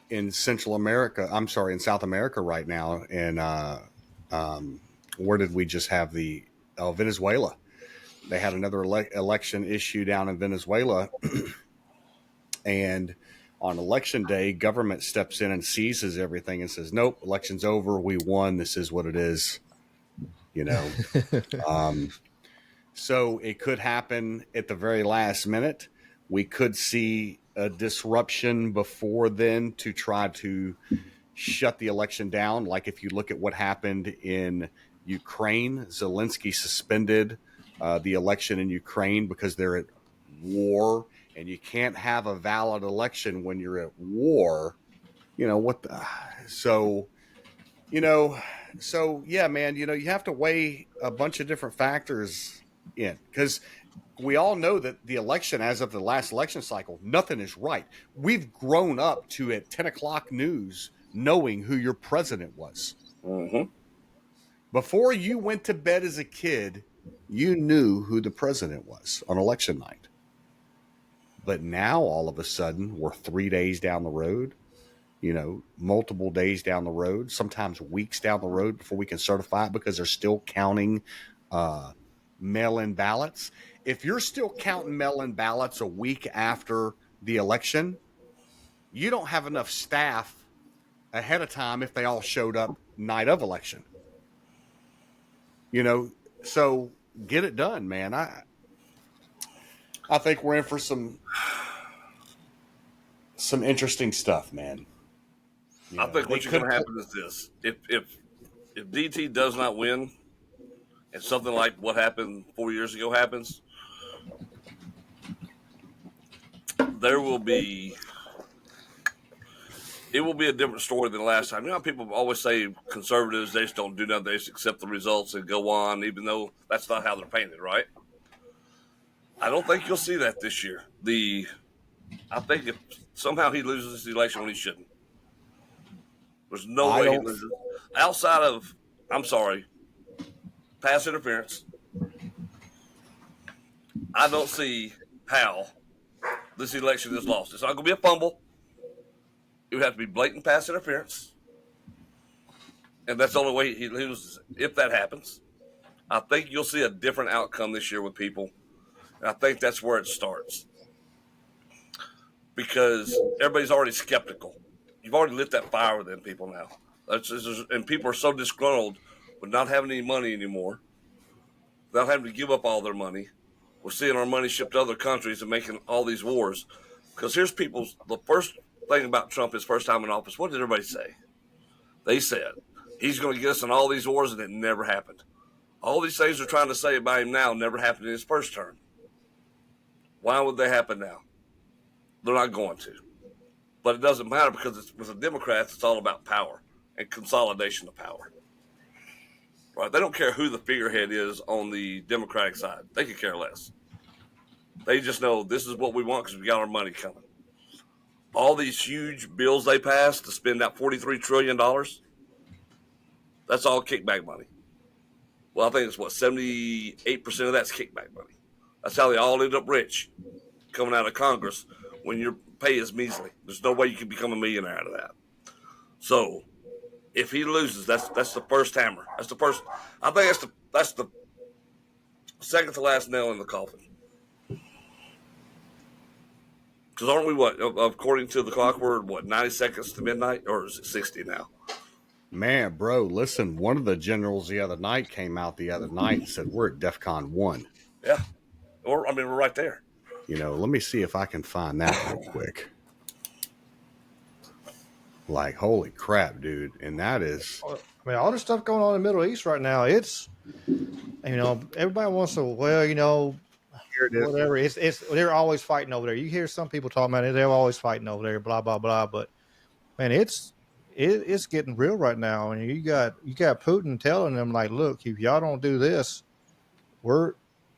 In Central America, I'm sorry, in South America right now, and where did we just have Venezuela? They had another election issue down in Venezuela, and on election day, government steps in and seizes everything and says, "Nope, election's over. We won. This is what it is." So it could happen at the very last minute. We could see a disruption before then to try to shut the election down. Like if you look at what happened in Ukraine, Zelensky suspended the election in Ukraine because they're at war, and you can't have a valid election when you're at war. So yeah, man, you have to weigh a bunch of different factors in, because we all know that the election, as of the last election cycle, nothing is right. We've grown up to at 10 o'clock news knowing who your president was. Mm-hmm. Before you went to bed as a kid, you knew who the president was on election night. But now all of a sudden we're 3 days down the road, multiple days down the road, sometimes weeks down the road before we can certify it, because they're still counting mail-in ballots. If you're still counting mail-in ballots a week after the election, you don't have enough staff ahead of time if they all showed up night of election. So get it done, man. I think we're in for some interesting stuff, man. I think what's going to happen is this: if DT does not win, and something like what happened 4 years ago happens, it will be a different story than last time. How people always say conservatives, they just don't do nothing, they just accept the results and go on, even though that's not how they're painted, right? I don't think you'll see that this year. I think if somehow he loses this election when he shouldn't, there's no way he loses. Outside of, pass interference, I don't see how this election is lost. It's not going to be a fumble. It would have to be blatant pass interference. And that's the only way he loses if that happens. I think you'll see a different outcome this year with people. And I think that's where it starts. Because everybody's already skeptical. You've already lit that fire within people now. And people are so disgruntled with not having any money anymore, without having to give up all their money. We're seeing our money shipped to other countries and making all these wars. Because here's the first thing about Trump, his first time in office, what did everybody say? They said, he's going to get us in all these wars, and it never happened. All these things they're trying to say about him now never happened in his first term. Why would they happen now? They're not going to. But it doesn't matter because with the Democrats, it's all about power and consolidation of power. Right? They don't care who the figurehead is on the Democratic side. They could care less. They just know this is what we want because we got our money coming. All these huge bills they passed to spend that $43 trillion, that's all kickback money. Well, I think it's 78% of that's kickback money. That's how they all end up rich coming out of Congress when your pay is measly. There's no way you can become a millionaire out of that. So if he loses, that's the first hammer. That's the first. I think that's the second to last nail in the coffin. Because aren't we according to the clock, we're 90 seconds to midnight, or is it 60 now? Man, bro, listen, one of the generals the other night came out the other night and said, we're at DEFCON 1. Yeah. We're right there. Let me see if I can find that real quick. Like, holy crap, dude. And that is... I mean, all the stuff going on in the Middle East right now, it's, everybody wants to, here it is. whatever. It's they're always fighting over there. You hear some people talking about it, they're always fighting over there, blah, blah, blah. But, man, it's getting real right now. And you got Putin telling them, like, look, if y'all don't do this,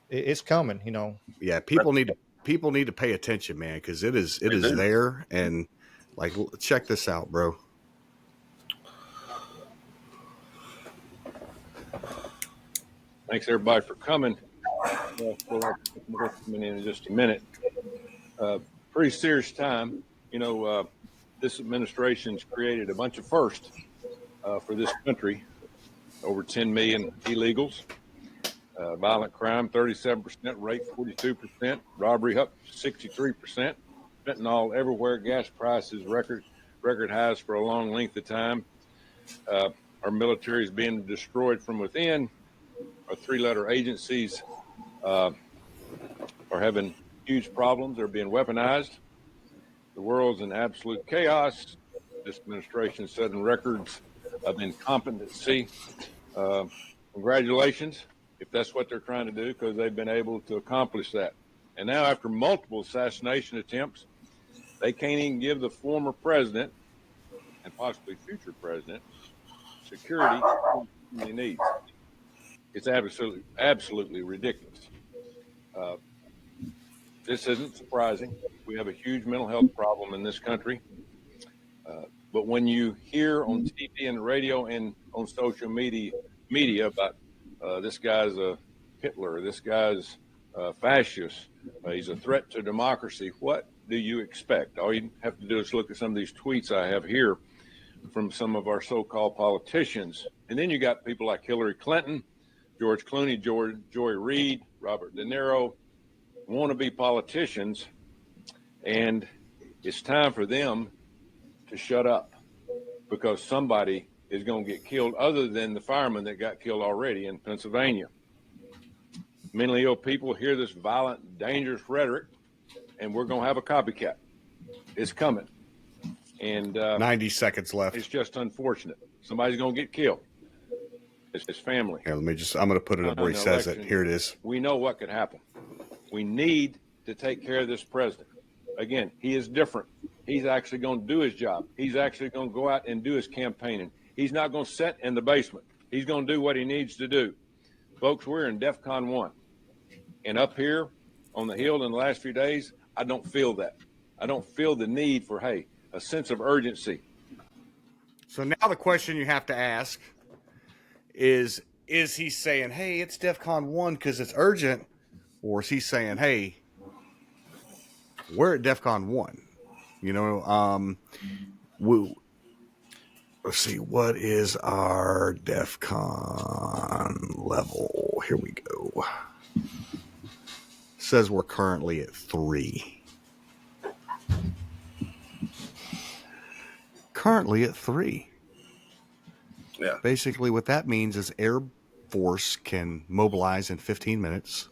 it's coming, Yeah, people need to pay attention, man, because it is there. And, like, check this out, bro. Thanks, everybody, for coming. We'll have more coming in just a minute. Pretty serious time. This administration's created a bunch of firsts for this country. Over 10 million illegals. Violent crime, 37%, rape, 42%, robbery up 63%, fentanyl everywhere, gas prices record highs for a long length of time. Our military is being destroyed from within. Our three-letter agencies are having huge problems. They're being weaponized. The world's in absolute chaos. This administration is setting records of incompetency. Congratulations, if that's what they're trying to do, because they've been able to accomplish that. And now, after multiple assassination attempts, they can't even give the former president and possibly future president security he needs. It's absolutely ridiculous. This isn't surprising. We have a huge mental health problem in this country. But when you hear on TV and radio and on social media about this guy's a Hitler, this guy's a fascist, he's a threat to democracy, what do you expect? All you have to do is look at some of these tweets I have here from some of our so-called politicians. And then you got people like Hillary Clinton, George Clooney, Joy Reid, Robert De Niro, wannabe politicians, and it's time for them to shut up because somebody is going to get killed other than the fireman that got killed already in Pennsylvania. Mentally ill people hear this violent, dangerous rhetoric, and we're going to have a copycat. It's coming. And 90 seconds left. It's just unfortunate. Somebody's going to get killed. It's his family. Here, I'm going to put it up where he says it. Here it is. We know what could happen. We need to take care of this president. Again, he is different. He's actually going to do his job. He's actually going to go out and do his campaigning. He's not going to sit in the basement. He's going to do what he needs to do. Folks, we're in DEFCON 1. And up here on the Hill in the last few days, I don't feel that. I don't feel the need for, a sense of urgency. So now the question you have to ask is he saying, hey, it's DEFCON 1 because it's urgent? Or is he saying, hey, we're at DEFCON 1? Let's see, what is our DEFCON level? Here we go. says we're currently at 3. Currently at 3. Yeah. Basically, what that means is Air Force can mobilize in 15 minutes.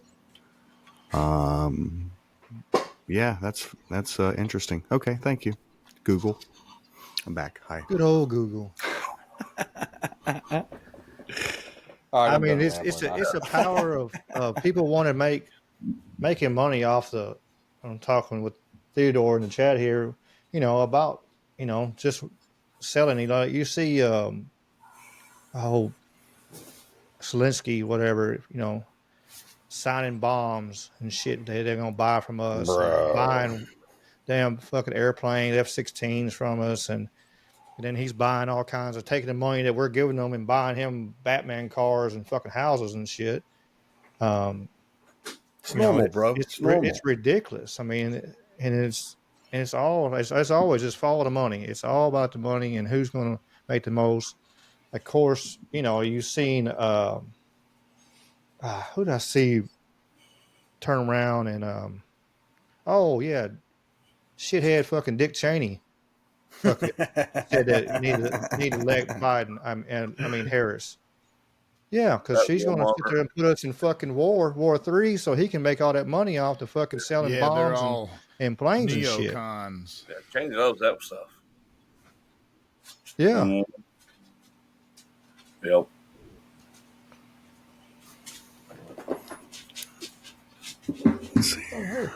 Yeah, that's interesting. Okay, thank you, Google. I'm back. Hi. Good old Google. All right, I I'm mean, done it's rambling. a power of people want to making money off the. I'm talking with Theodore in the chat here. About just selling. You see, oh, Zelensky, whatever. Signing bombs and shit they're gonna buy from us, and Bro. buying damn fucking airplane F-16s from us, and then he's buying all kinds of taking the money that we're giving them and buying him Batman cars and fucking houses and shit. Um, It's normal, bro. it's It's normal. ridiculous. I mean, it's always just follow the money. It's all about the money and who's going to make the most. Of course, you've seen who did I see turn around and oh yeah, shithead fucking Dick Cheney fucking said that need to elect Biden. I mean Harris. Yeah, because That she's going to sit warmonger. there and put us in fucking War 3, so he can make all that money off the fucking selling Yeah, they're bombs all and planes and shit. neocons. Yeah, Cheney loves that stuff. Yeah. Mm. Yep. Let's see here.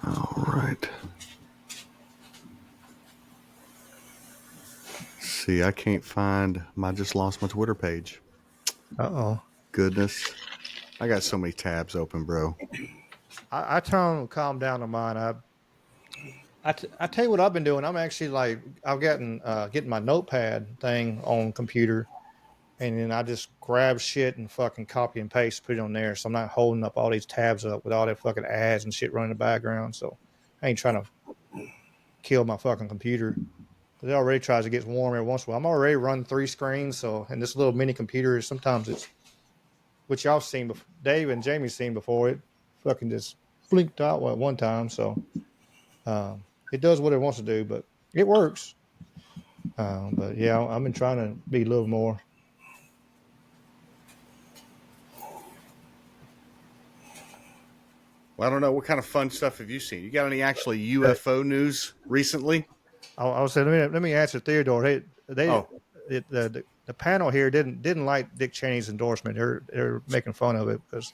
All right. See, I can't find I just lost my Twitter page. Uh-oh. Goodness. I got so many tabs open, bro. I tell calm down on mine. I tell you what I've been doing. I'm actually like I've gotten getting my notepad thing on computer, and then I just grab shit and fucking copy and paste, put it on there. So I'm not holding up all these tabs up with all that fucking ads and shit running in the background. So I ain't trying to kill my fucking computer. It already tries to get warm every once in a while. I'm already running 3 screens, so and this little mini computer sometimes it's which y'all seen before, Dave and Jamie seen before. It fucking just blinked out at one time, so it does what it wants to do, but it works. But yeah, I've been trying to be a little more. Well, I don't know. What kind of fun stuff have you seen? You got any actually UFO news recently? I was saying, let me answer Theodore. The panel here didn't like Dick Cheney's endorsement. They're making fun of it because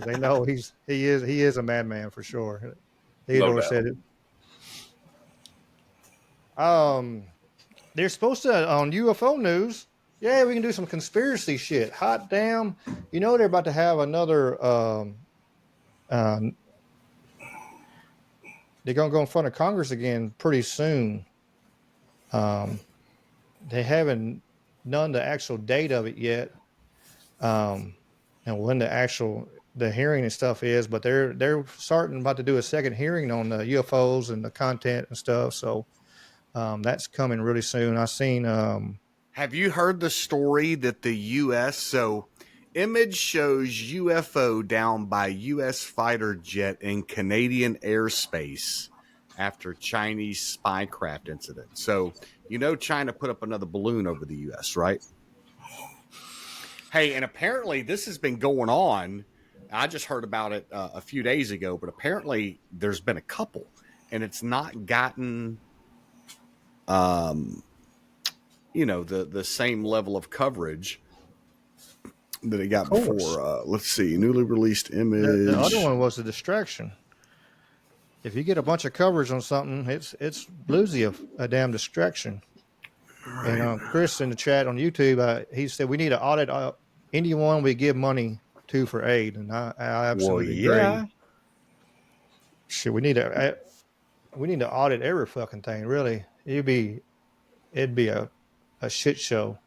they know he is a madman for sure. Theodore said it. They're supposed to on UFO news. Yeah, we can do some conspiracy shit. Hot damn! They're about to have another. They're gonna go in front of Congress again pretty soon. They haven't done the actual date of it yet, and when the hearing and stuff is, but they're starting about to do a second hearing on the UFOs and the content and stuff. So that's coming really soon. I seen. Have you heard the story that the U.S. image shows UFO down by U.S. fighter jet in Canadian airspace after Chinese spy craft incident. So, China put up another balloon over the U.S., right? Hey, and apparently this has been going on. I just heard about it a few days ago, but apparently there's been a couple, and it's not gotten, the same level of coverage that it got before. Let's see, newly released image. The other one was a distraction. If you get a bunch of coverage on something, it's bluesy a damn distraction. Right. And Chris in the chat on YouTube, he said we need to audit anyone we give money to for aid, and I absolutely agree. Shit, we need to audit every fucking thing. Really, it'd be a shit show,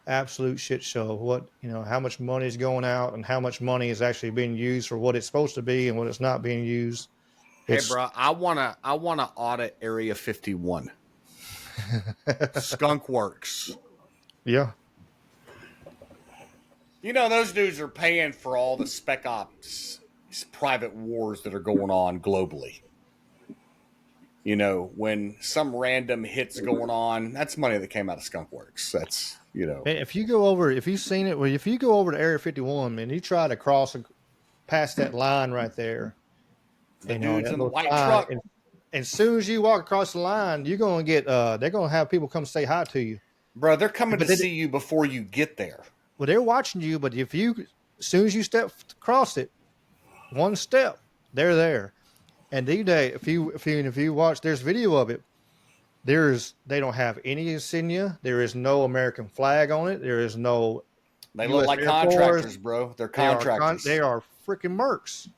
absolute shit show. What how much money is going out and how much money is actually being used for what it's supposed to be and what it's not being used. Hey, bro, I wanna audit Area 51. Skunk Works. Yeah. You know, those dudes are paying for all the spec ops private wars that are going on globally. You know, when some random hit's going on, that's money that came out of Skunkworks. That's, you know. Man, if you've seen it, well, if you go over to Area 51 and you try to cross past that line right there, The you know, dudes that in the little white sign, truck. and as soon as you walk across the line, you're going to get, they're going to have people come say hi to you. Bro, they're coming But to see you before you get there. well, they're watching you, but as soon as you step across it, one step, they're there. And if you watch, there's video of it. They don't have any insignia. There is no American flag on it. There is no They look U.S. like Air Force. contractors, bro. They're They contractors. are freaking mercs.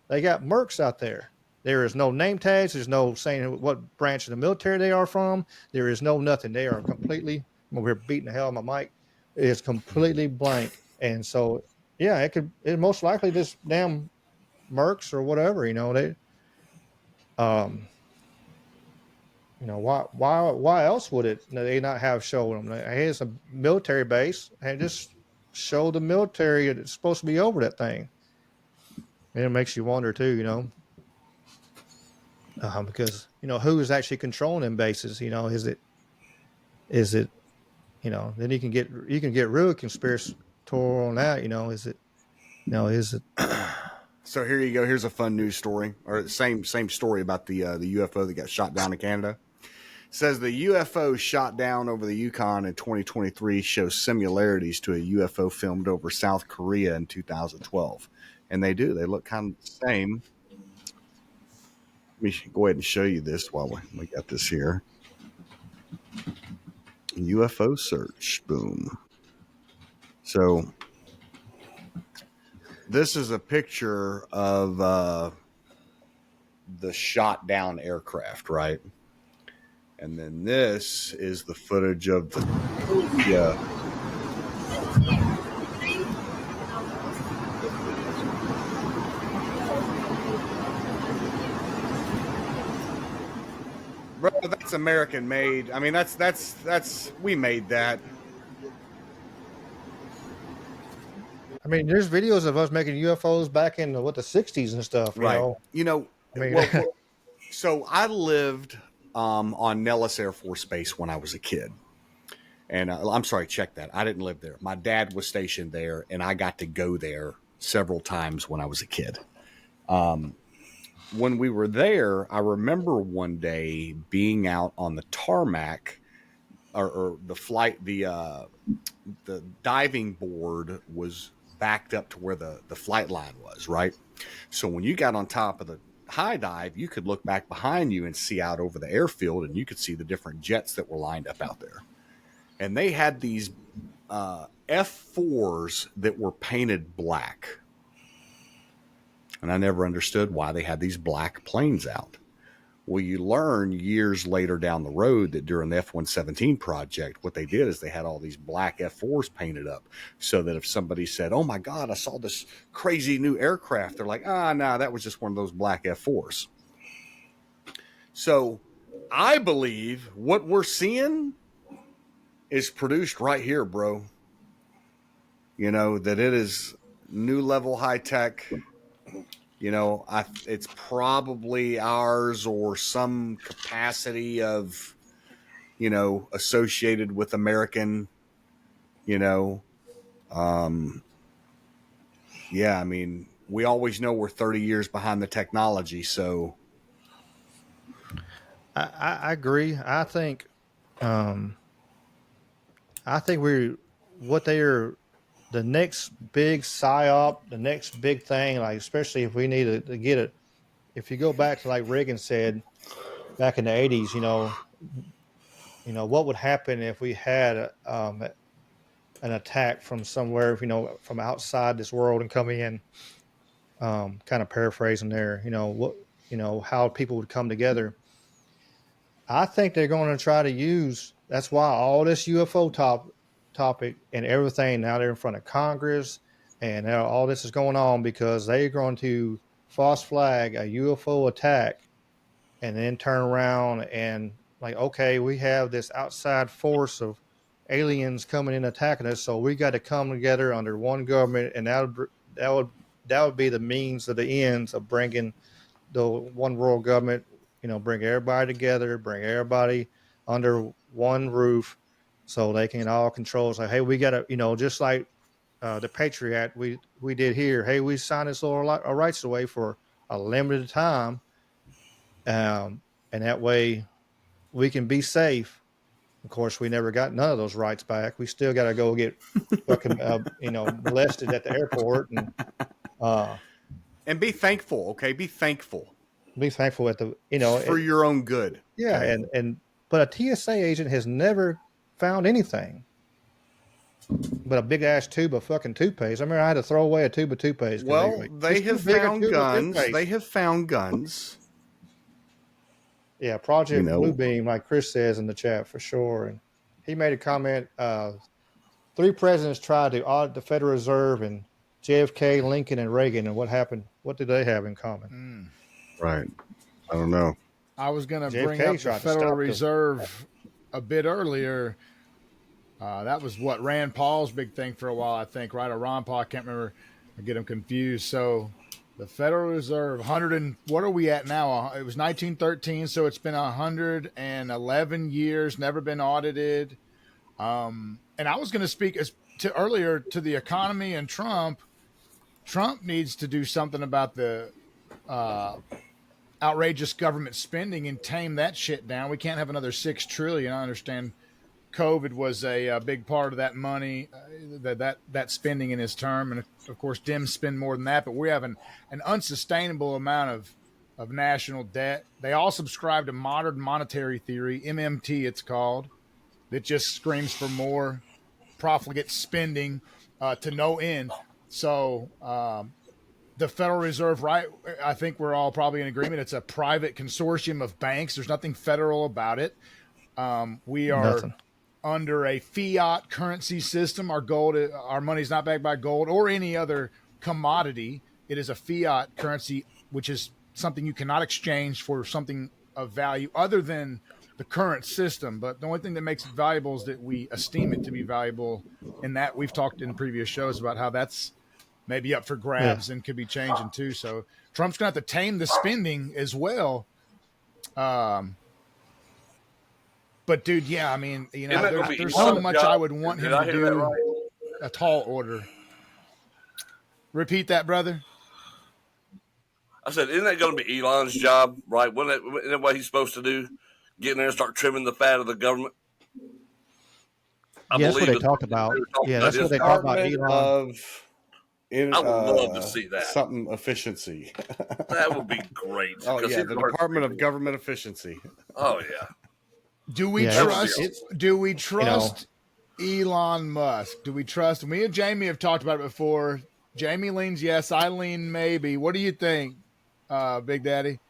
They got mercs out there. There is no name tags. There's no saying what branch of the military they are from. There is no nothing. They are completely. We're beating the hell out of my mic. It is completely blank. And so, yeah, it most likely just damn mercs or whatever. You know um, why else would they not have shown them? Hey, it's a military base, and just show the military that's supposed to be over that thing. And it makes you wonder too, because who is actually controlling them bases? Is it then you can get real conspiratorial on that. Is it is it So here you go. Here's a fun news story, or same story about the UFO that got shot down in Canada. It says the UFO shot down over the Yukon in 2023 shows similarities to a UFO filmed over South Korea in 2012, and they do. They look kind of the same. Let me go ahead and show you this while we got this here. UFO search, boom. So this is a picture of the shot down aircraft, right? And then this is the footage of the bro, that's American made. I mean, that's we made that. I mean, there's videos of us making UFOs back in the 60s and stuff. Right. I mean, So I lived on Nellis Air Force Base when I was a kid. And I'm sorry, check that. I didn't live there. My dad was stationed there, and I got to go there several times when I was a kid. When we were there, I remember one day being out on the tarmac, or the diving board was backed up to where the flight line was, right? So when you got on top of the high dive, you could look back behind you and see out over the airfield, and you could see the different jets that were lined up out there. And they had these F4s that were painted black. And I never understood why they had these black planes out. Well, you learn years later down the road that during the F-117 project, what they did is they had all these black F-4s painted up so that if somebody said, oh my God, I saw this crazy new aircraft, they're like, no, that was just one of those black F-4s. So I believe what we're seeing is produced right here, bro. That it is new level high tech. It's probably ours or some capacity of, associated with American, yeah, I mean, we always know we're 30 years behind the technology. So I agree. I think we're what they are the next big psyop, the next big thing, like especially if we need to get it. If you go back to like Reagan said back in the 80s, what would happen if we had an attack from somewhere, from outside this world and come in, kind of paraphrasing there, how people would come together. I think they're going to try to use. That's why all this UFO topic and everything now they're in front of Congress, and now all this is going on because they're going to false flag a UFO attack, and then turn around and like, okay, we have this outside force aliens coming in attacking us. So we got to come together under one government, and that would be the means of the ends of bringing the one world government. Bring everybody together, bring everybody under one roof, so they can all control. So hey, we got to, just like the Patriot Act we did here. Hey, we signed this all our rights away for a limited time, and that way we can be safe. Of course, we never got none of those rights back. We still got to go get fucking molested at the airport and be thankful. Okay, be thankful. Be thankful at the for your own good. Yeah, okay? But a TSA agent has never found anything but a big ass tube of fucking toothpaste. I remember I had to throw away a tube of toothpaste. Well, they have found guns. They have found guns. Yeah, Project Bluebeam, like Chris says in the chat, for sure. And he made a comment, 3 presidents tried to audit the Federal Reserve, and JFK, Lincoln, and Reagan. And what happened? What did they have in common? Right. I don't know. I was going to bring up the Federal Reserve a bit earlier. That was what Rand Paul's big thing for a while, I think, right? Or Ron Paul, I can't remember. I get them confused. So the Federal Reserve, what are we at now? It was 1913, so it's been 111 years, never been audited. And I was going to speak earlier to the economy and Trump. Trump needs to do something about the outrageous government spending and tame that shit down. We can't have another $6 trillion. I understand COVID was a big part of that money, that spending in his term. And of course, Dems spend more than that, but we have an unsustainable amount of national debt. They all subscribe to modern monetary theory, MMT it's called, that just screams for more profligate spending to no end. So the Federal Reserve, right, I think we're all probably in agreement. It's a private consortium of banks. There's nothing federal about it. We are under a fiat currency system. Our money's not backed by gold or any other commodity. It is a fiat currency, which is something you cannot exchange for something of value other than the current system. But the only thing that makes it valuable is that we esteem it to be valuable. And that we've talked in previous shows about how that's maybe up for grabs and could be changing too. So Trump's going to have to tame the spending as well. But dude, yeah, I mean, there's so much I would want him to do a tall order. Repeat that, brother. I said, isn't that going to be Elon's job, right? Isn't that what he's supposed to do? Get in there and start trimming the fat of the government? That's what they talked about. Yeah, that's what they talked about. Elon. I would love to see that. Something efficiency. That would be great. Oh, yeah, the Department of Government Efficiency. Oh, yeah. Do we trust Elon Musk? Do we trust? Me and Jamie have talked about it before. Jamie leans yes, I lean maybe. What do you think, Big Daddy?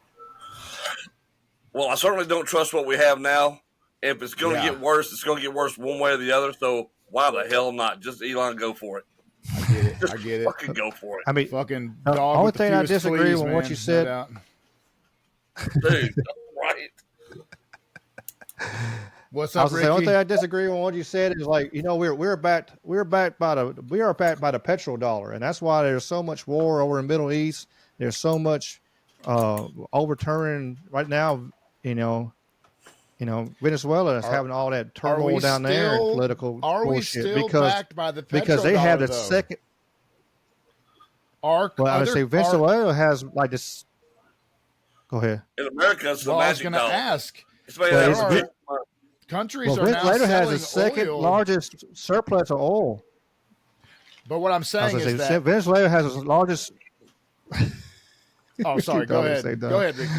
Well, I certainly don't trust what we have now. If it's going to get worse, it's going to get worse one way or the other. So why the hell not? Just Elon, go for it. I get it. Fucking go for it. I mean, fucking dog. The only thing I disagree with what you said, dude. Right. What's up, Ricky? The only thing I disagree with what you said is we're backed by the petrodollar, and that's why there's so much war over in the Middle East. There's so much overturning right now. Venezuela is having all that turmoil down there and political bullshit backed by the petrodollar, because they have the second. I would say Venezuela has like this. Go ahead. In America, it's the magic dollar. I was going to ask. Countries are now Venezuela has the selling second oil. largest surplus of oil. But what I'm saying is that Venezuela has the largest. Oh, sorry. Go ahead. Go ahead, Ricky.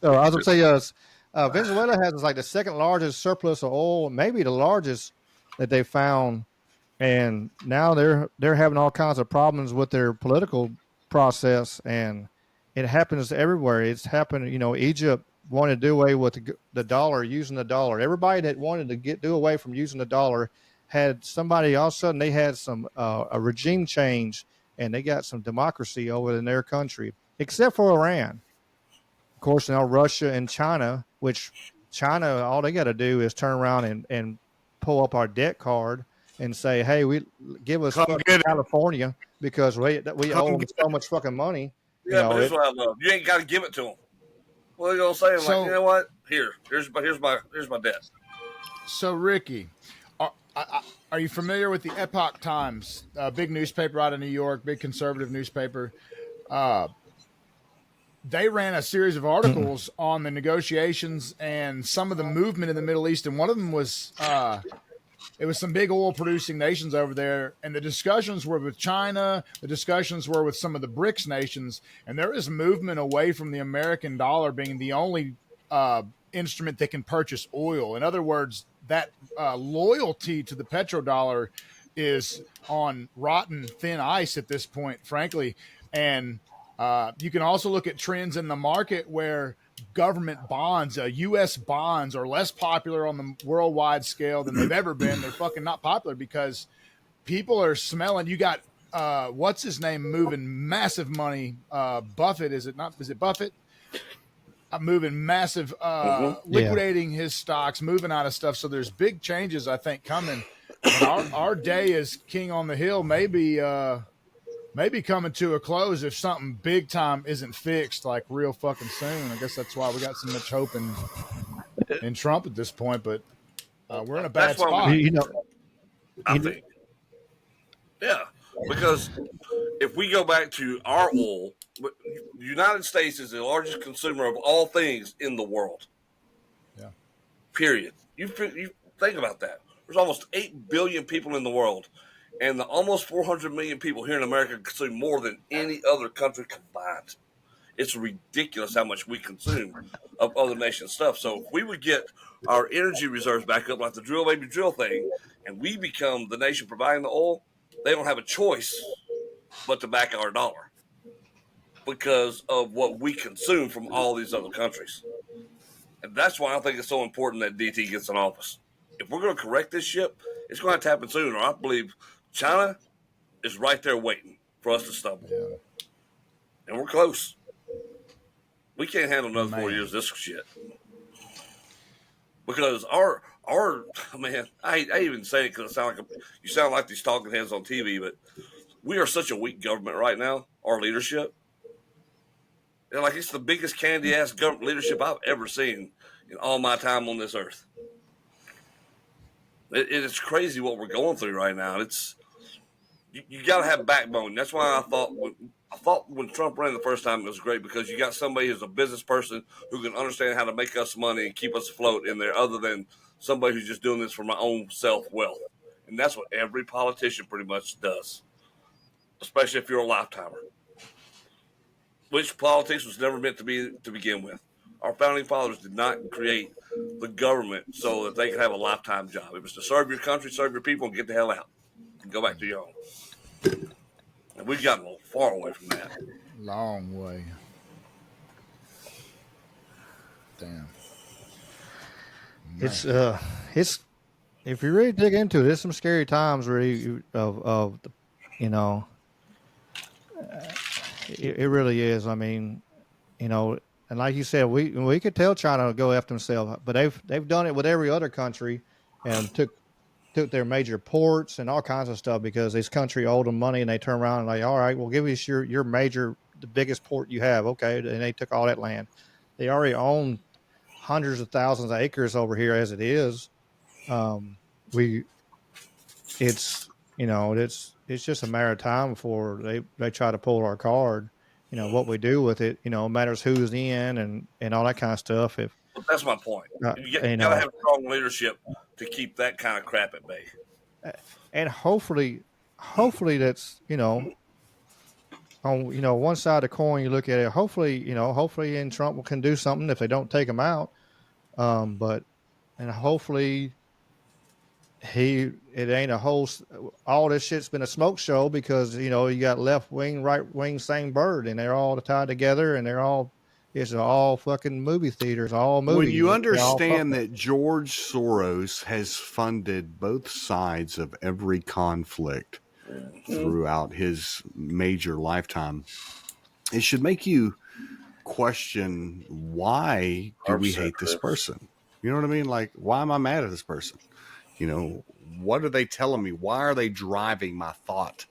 I was going to say Venezuela has like the second largest surplus of oil, maybe the largest that they found, and now they're having all kinds of problems with their political process, and it happens everywhere. It's happened. Egypt wanted to do away with the dollar, using the dollar. Everybody that wanted to do away from using the dollar had somebody. All of a sudden, they had some a regime change, and they got some democracy over in their country, except for Iran. Of course, now Russia and China, which China, all they got to do is turn around and pull up our debt card and say, "Hey, give us Come get it. California because we Come owe them get so much fucking money." Yeah, but here's what I love. You ain't got to give it to them. What are you gonna say? I'm like, you know what? Here's my debt. So Ricky, are you familiar with the Epoch Times, big newspaper out of New York, big conservative newspaper? They ran a series of articles on the negotiations and some of the movement in the Middle East, and one of them was it was some big oil producing nations over there, and the discussions were with China, the discussions were with some of the BRICS nations, and there is movement away from the American dollar being the only instrument that can purchase oil. In other words, that loyalty to the petrodollar is on rotten thin ice at this point, frankly. And you can also look at trends in the market where government bonds, U.S. bonds, are less popular on the worldwide scale than they've ever been. They're fucking not popular because people are smelling. You got what's his name moving massive money. Buffett, is it not? Is it Buffett? Moving massive, liquidating his stocks, moving out of stuff. So there's big changes, I think, coming. And our day as king on the hill maybe coming to a close if something big time isn't fixed like real fucking soon. I guess that's why we got so much hope in Trump at this point. But we're in a bad spot. I think. Yeah, because if we go back to our oil, the United States is the largest consumer of all things in the world. Yeah. Period. You think about that. There's almost 8 billion people in the world, and the almost 400 million people here in America consume more than any other country combined. It's ridiculous how much we consume of other nations' stuff. So if we would get our energy reserves back up like the drill baby drill thing, and we become the nation providing the oil, they don't have a choice but to back our dollar because of what we consume from all these other countries. And that's why I think it's so important that DT gets in office. If we're going to correct this ship, it's going to have to happen sooner. I believe China is right there waiting for us to stumble. Yeah. And we're close. We can't handle another 4 years of this shit. Because our man, I even say it because you sound like these talking heads on TV, but we are such a weak government right now, our leadership. And like it's the biggest candy ass government leadership I've ever seen in all my time on this earth. It's crazy what we're going through right now. It's you got to have backbone. That's why I thought when Trump ran the first time it was great because you got somebody who's a business person who can understand how to make us money and keep us afloat in there, other than somebody who's just doing this for my own self wealth. And that's what every politician pretty much does, especially if you're a lifetimer. Which politics was never meant to be to begin with. Our founding fathers did not create the government so that they could have a lifetime job. It was to serve your country, serve your people, and get the hell out and go back to your own. And we've gotten a little far away from that. Long way. Damn. It's if you really dig into it, there's some scary times really it really is. I mean, and like you said, we could tell China to go after themselves, but they've done it with every other country and took their major ports and all kinds of stuff because this country owed them money and they turn around and like, all right, we'll give us your major, the biggest port you have. Okay. And they took all that land. They already own hundreds of thousands of acres over here as it is. It's just a matter of time before they try to pull our card. What we do with it, matters who's in and all that kind of stuff. But that's my point. You got to have strong leadership to keep that kind of crap at bay. And hopefully that's, on, one side of the coin, you look at it, hopefully and Trump can do something if they don't take him out. And hopefully it ain't all this shit's been a smoke show because, you got left wing, right wing, same bird, and they're all tied together and it's all fucking movie theaters, all movies. When you understand that George Soros has funded both sides of every conflict throughout his major lifetime, it should make you question, why do we hate this person? You know what I mean? Like, why am I mad at this person? You know, what are they telling me? Why are they driving my thought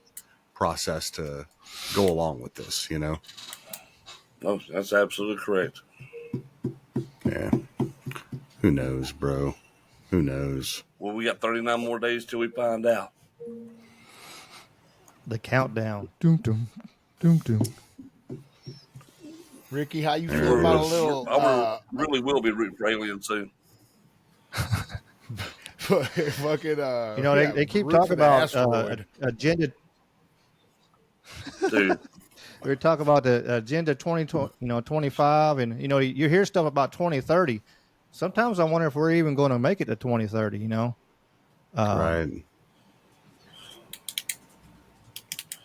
process to go along with this? You know? No, that's absolutely correct. Yeah. Who knows, bro? Who knows? Well, we got 39 more days till we find out. The countdown. Doom, doom, doom, doom. Ricky, how you feel about a little? I really will be rooting for aliens soon. Fucking, You know, they keep talking about agenda. Dude, We're talking about the agenda 25, and you know, you hear stuff about 2030. Sometimes I wonder if we're even going to make it to 2030. You know, Right.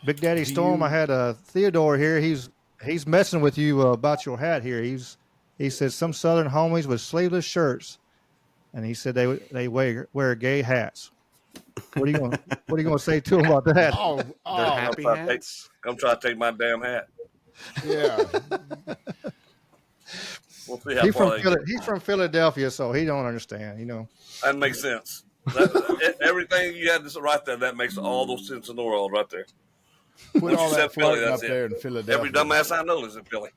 Big Daddy Storm. I had Theodore here. He's messing with you about your hat here. He said some Southern homies with sleeveless shirts, and he said they wear gay hats. What are you going to say to him about that? They're happy hats. Come try to take my damn hat. Yeah. We'll see how far they get. He's from Philadelphia, so he don't understand. You know, that makes sense. Everything you had to right there, that makes all those sense in the world right there. Put all that Philly, up there in Philadelphia. Every dumbass I know lives in Philly.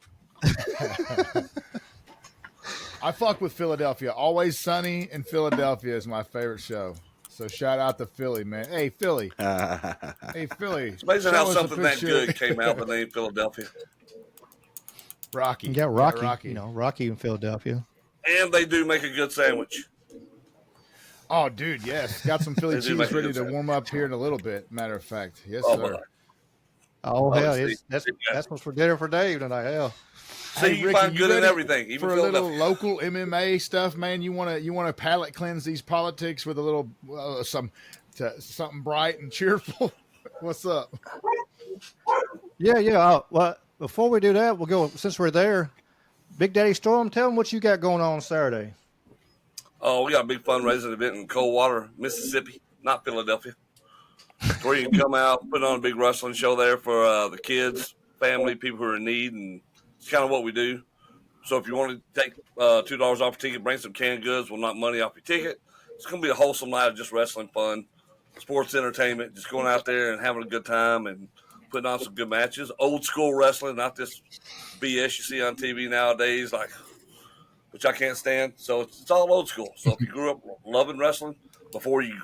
I fuck with Philadelphia. Always Sunny in Philadelphia is my favorite show. So shout out to Philly, man. Hey, Philly. Hey, Philly. It's amazing how something that good came out with the name Philadelphia. Rocky. You got Rocky. Rocky. You know, Rocky in Philadelphia. And they do make a good sandwich. Oh, dude, yes. Got some Philly cheese ready to warm up here in a little bit, matter of fact. Yes, sir. Oh, hell. That's what's for dinner for Dave tonight. Hell. See, hey, you Ricky, find good in everything. Even for a little local MMA stuff, man. You want to palate cleanse these politics with a little something bright and cheerful. What's up? Yeah. Well, before we do that, we'll go. Since we're there, Big Daddy Storm, tell them what you got going on Saturday. Oh, we got a big fundraising event in Coldwater, Mississippi, not Philadelphia, where you can come out, put on a big wrestling show there for the kids, family, people who are in need, and it's kind of what we do. So if you want to take $2 off your ticket, bring some canned goods, we'll knock money off your ticket. It's going to be a wholesome night of just wrestling fun, sports entertainment, just going out there and having a good time and putting on some good matches. Old school wrestling, not this BS you see on TV nowadays, which I can't stand. So it's all old school. So if you grew up loving wrestling before you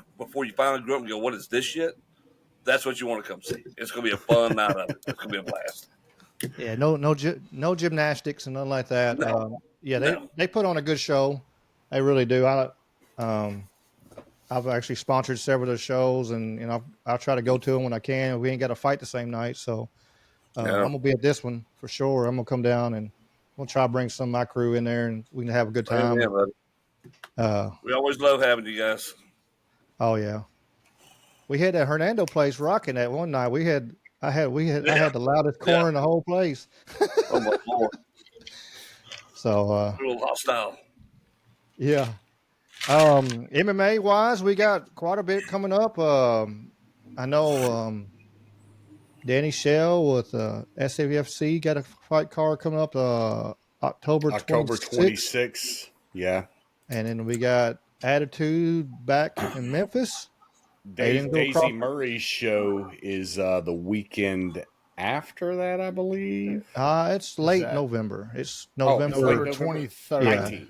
finally grew up and go, what is this shit? That's what you want to come see. It's going to be a fun night of it. It's going to be a blast. Yeah, no gymnastics and nothing like that. No. They put on a good show. They really do. I've actually sponsored several of the shows, and I'll try to go to them when I can. We ain't got to fight the same night, so I'm gonna be at this one for sure. I'm gonna come down and we'll try to bring some of my crew in there, and we can have a good time. Yeah, buddy. We always love having you guys. Oh yeah, we had that Hernando place rocking that one night. I had the loudest corner in the whole place. Oh my Lord! So a little hostile. Yeah. MMA wise, we got quite a bit coming up. I know Danny Shell with SAFC got a fight card coming up October 26th. Yeah. And then we got Attitude back in Memphis. Daisy Murray's show is the weekend after that, I believe. It's late November. It's November 23rd. Yeah.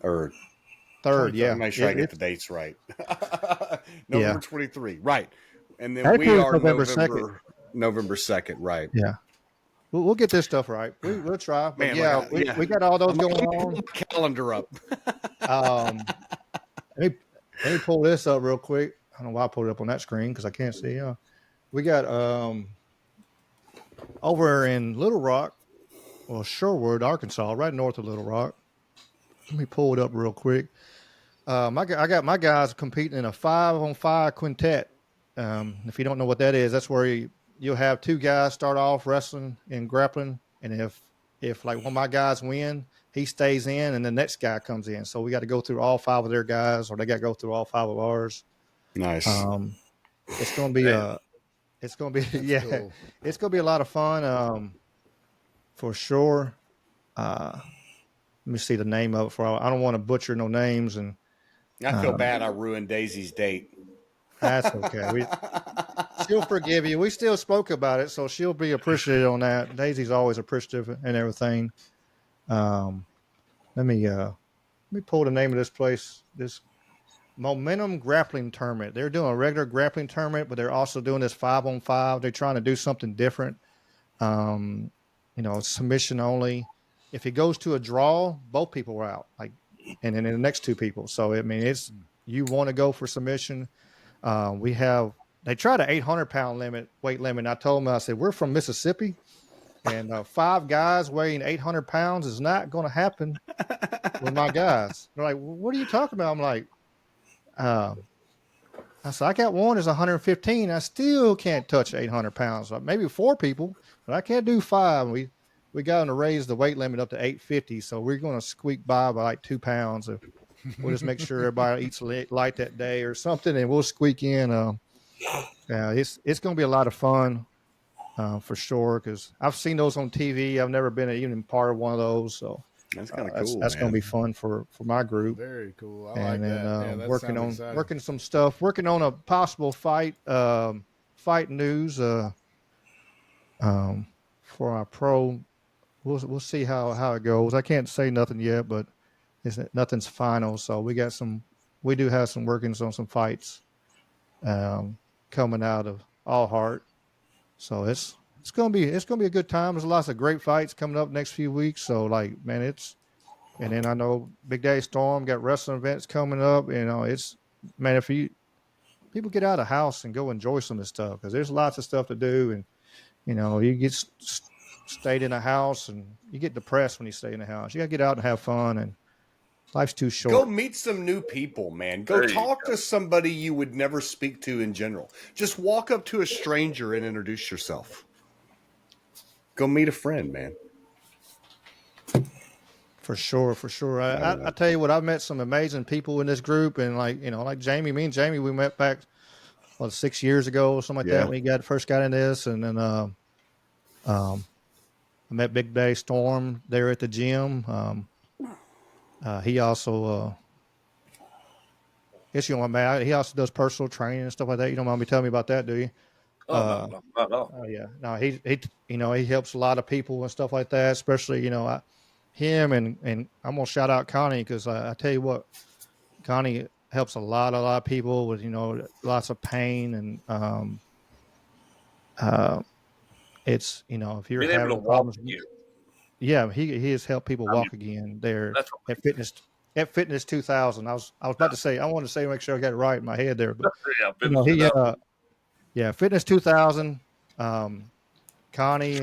Or 3rd, yeah. Make sure I get the dates right. November 23, right. And then we are November 2nd. November 2nd, right. Yeah. We'll get this stuff right. We'll try. But man, we got all those going on. Calendar up. Let me pull this up real quick. I don't know why I pulled it up on that screen because I can't see. We got over in Little Rock, Sherwood, Arkansas, right north of Little Rock. Let me pull it up real quick. I got my guys competing in a 5-on-5 quintet. If you don't know what that is, that's where you'll have two guys start off wrestling and grappling, and if like one of my guys win, he stays in, and the next guy comes in. So we got to go through all 5 of their guys, or they got to go through all 5 of ours. Nice. It's gonna be cool. It's gonna be a lot of fun. For sure. Let me see the name of it. I don't want to butcher no names and I feel bad I ruined Daisy's date. That's okay. She'll forgive you. We still spoke about it, so she'll be appreciative on that. Daisy's always appreciative and everything. Um, let me pull the name of this place. This Momentum Grappling Tournament. They're doing a regular grappling tournament, but they're also doing this 5-on-5. They're trying to do something different. Um, submission only. If it goes to a draw, both people are out. And then the next two people. So I mean, it's you want to go for submission. They tried an 800-pound weight limit. And I told them, I said, we're from Mississippi, and 5 guys weighing 800 pounds is not going to happen with my guys. They're like, well, what are you talking about? I'm like, I said, I got one is 115. I still can't touch 800 pounds. Like maybe 4 people, but I can't do 5. We got to raise the weight limit up to 850. So we're going to squeak by like 2 pounds. We'll just make sure everybody eats light that day or something, and we'll squeak in. It's going to be a lot of fun for sure, because I've seen those on TV. I've never been even part of one of those, so that's kind of cool. That's going to be fun for my group. Very cool. I and like then, that. Yeah, working some stuff, working on a possible fight news for our pro. We'll see how it goes. I can't say nothing yet, but nothing's final. So we do have some workings on some fights coming out of All Heart. So it's gonna be a good time. There's lots of great fights coming up next few weeks. So man, and then I know Big Daddy Storm got wrestling events coming up. It's, man, if people get out of the house and go enjoy some of this stuff, because there's lots of stuff to do, and you get stayed in a house and you get depressed when you stay in the house. You got to get out and have fun, and life's too short. Go meet some new people, man. Go talk to somebody you would never speak to in general. Just walk up to a stranger and introduce yourself. Go meet a friend, man. For sure. I tell you what, I've met some amazing people in this group, and like Jamie, me and Jamie, we met back 6 years ago or something like that when he first got in this, and then I met Big Daddy Storm there at the gym. He also, he also does personal training and stuff like that. You don't mind me telling me about that, do you? No, not at all. Yeah, no, he helps a lot of people and stuff like that, especially him and I'm gonna shout out Connie, because I tell you what, Connie helps a lot of people with lots of pain, and it's if you're Being able having to problems, walk again. yeah, he has helped people walk again there at Fitness 2000. I was about to say, I wanted to say, make sure I got it right in my head there, but Fitness 2000, Connie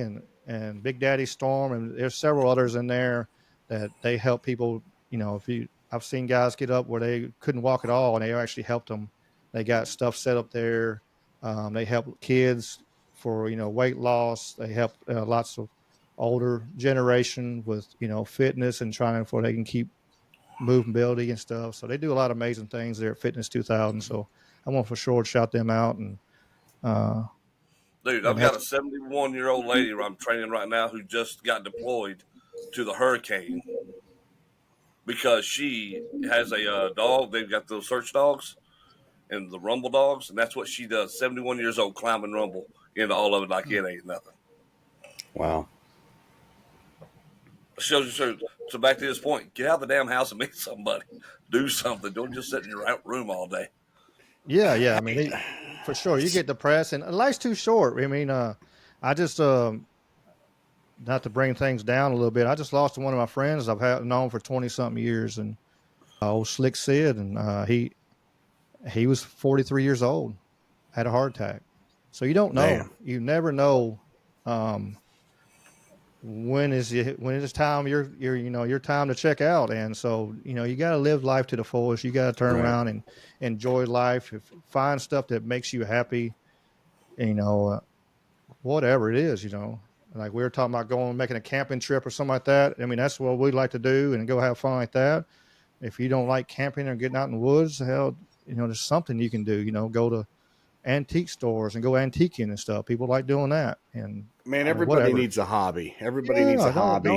and Big Daddy Storm, and there's several others in there that they help people. I've seen guys get up where they couldn't walk at all, and they actually helped them. They got stuff set up there. They help kids for weight loss. They help lots of older generation with fitness and trying for they can keep movability and stuff. So they do a lot of amazing things there at Fitness 2000. So I want for sure to shout them out. And dude, I've got a 71-year-old lady I'm training right now who just got deployed to the hurricane because she has a dog. They've got those search dogs and the rumble dogs, and that's what she does. 71 years old, climbing rumble into all of it like it ain't nothing. Wow. So back to this point, get out of the damn house and meet somebody. Do something. Don't just sit in your room all day. Yeah. I mean, for sure, you get depressed, and life's too short. I mean, I just not to bring things down a little bit, I just lost one of my friends I've known for 20-something years, and old Slick Sid, and he was 43 years old, had a heart attack. So you don't know. Damn. You never know when it's time your time to check out. And so you got to live life to the fullest. You got to turn around and enjoy life. Find stuff that makes you happy. Whatever it is, like we were talking about making a camping trip or something like that. I mean, that's what we'd like to do and go have fun like that. If you don't like camping or getting out in the woods, hell, there's something you can do. Go to antique stores and go antiquing and stuff. People like doing that. And man, everybody needs a hobby. Everybody needs a hobby.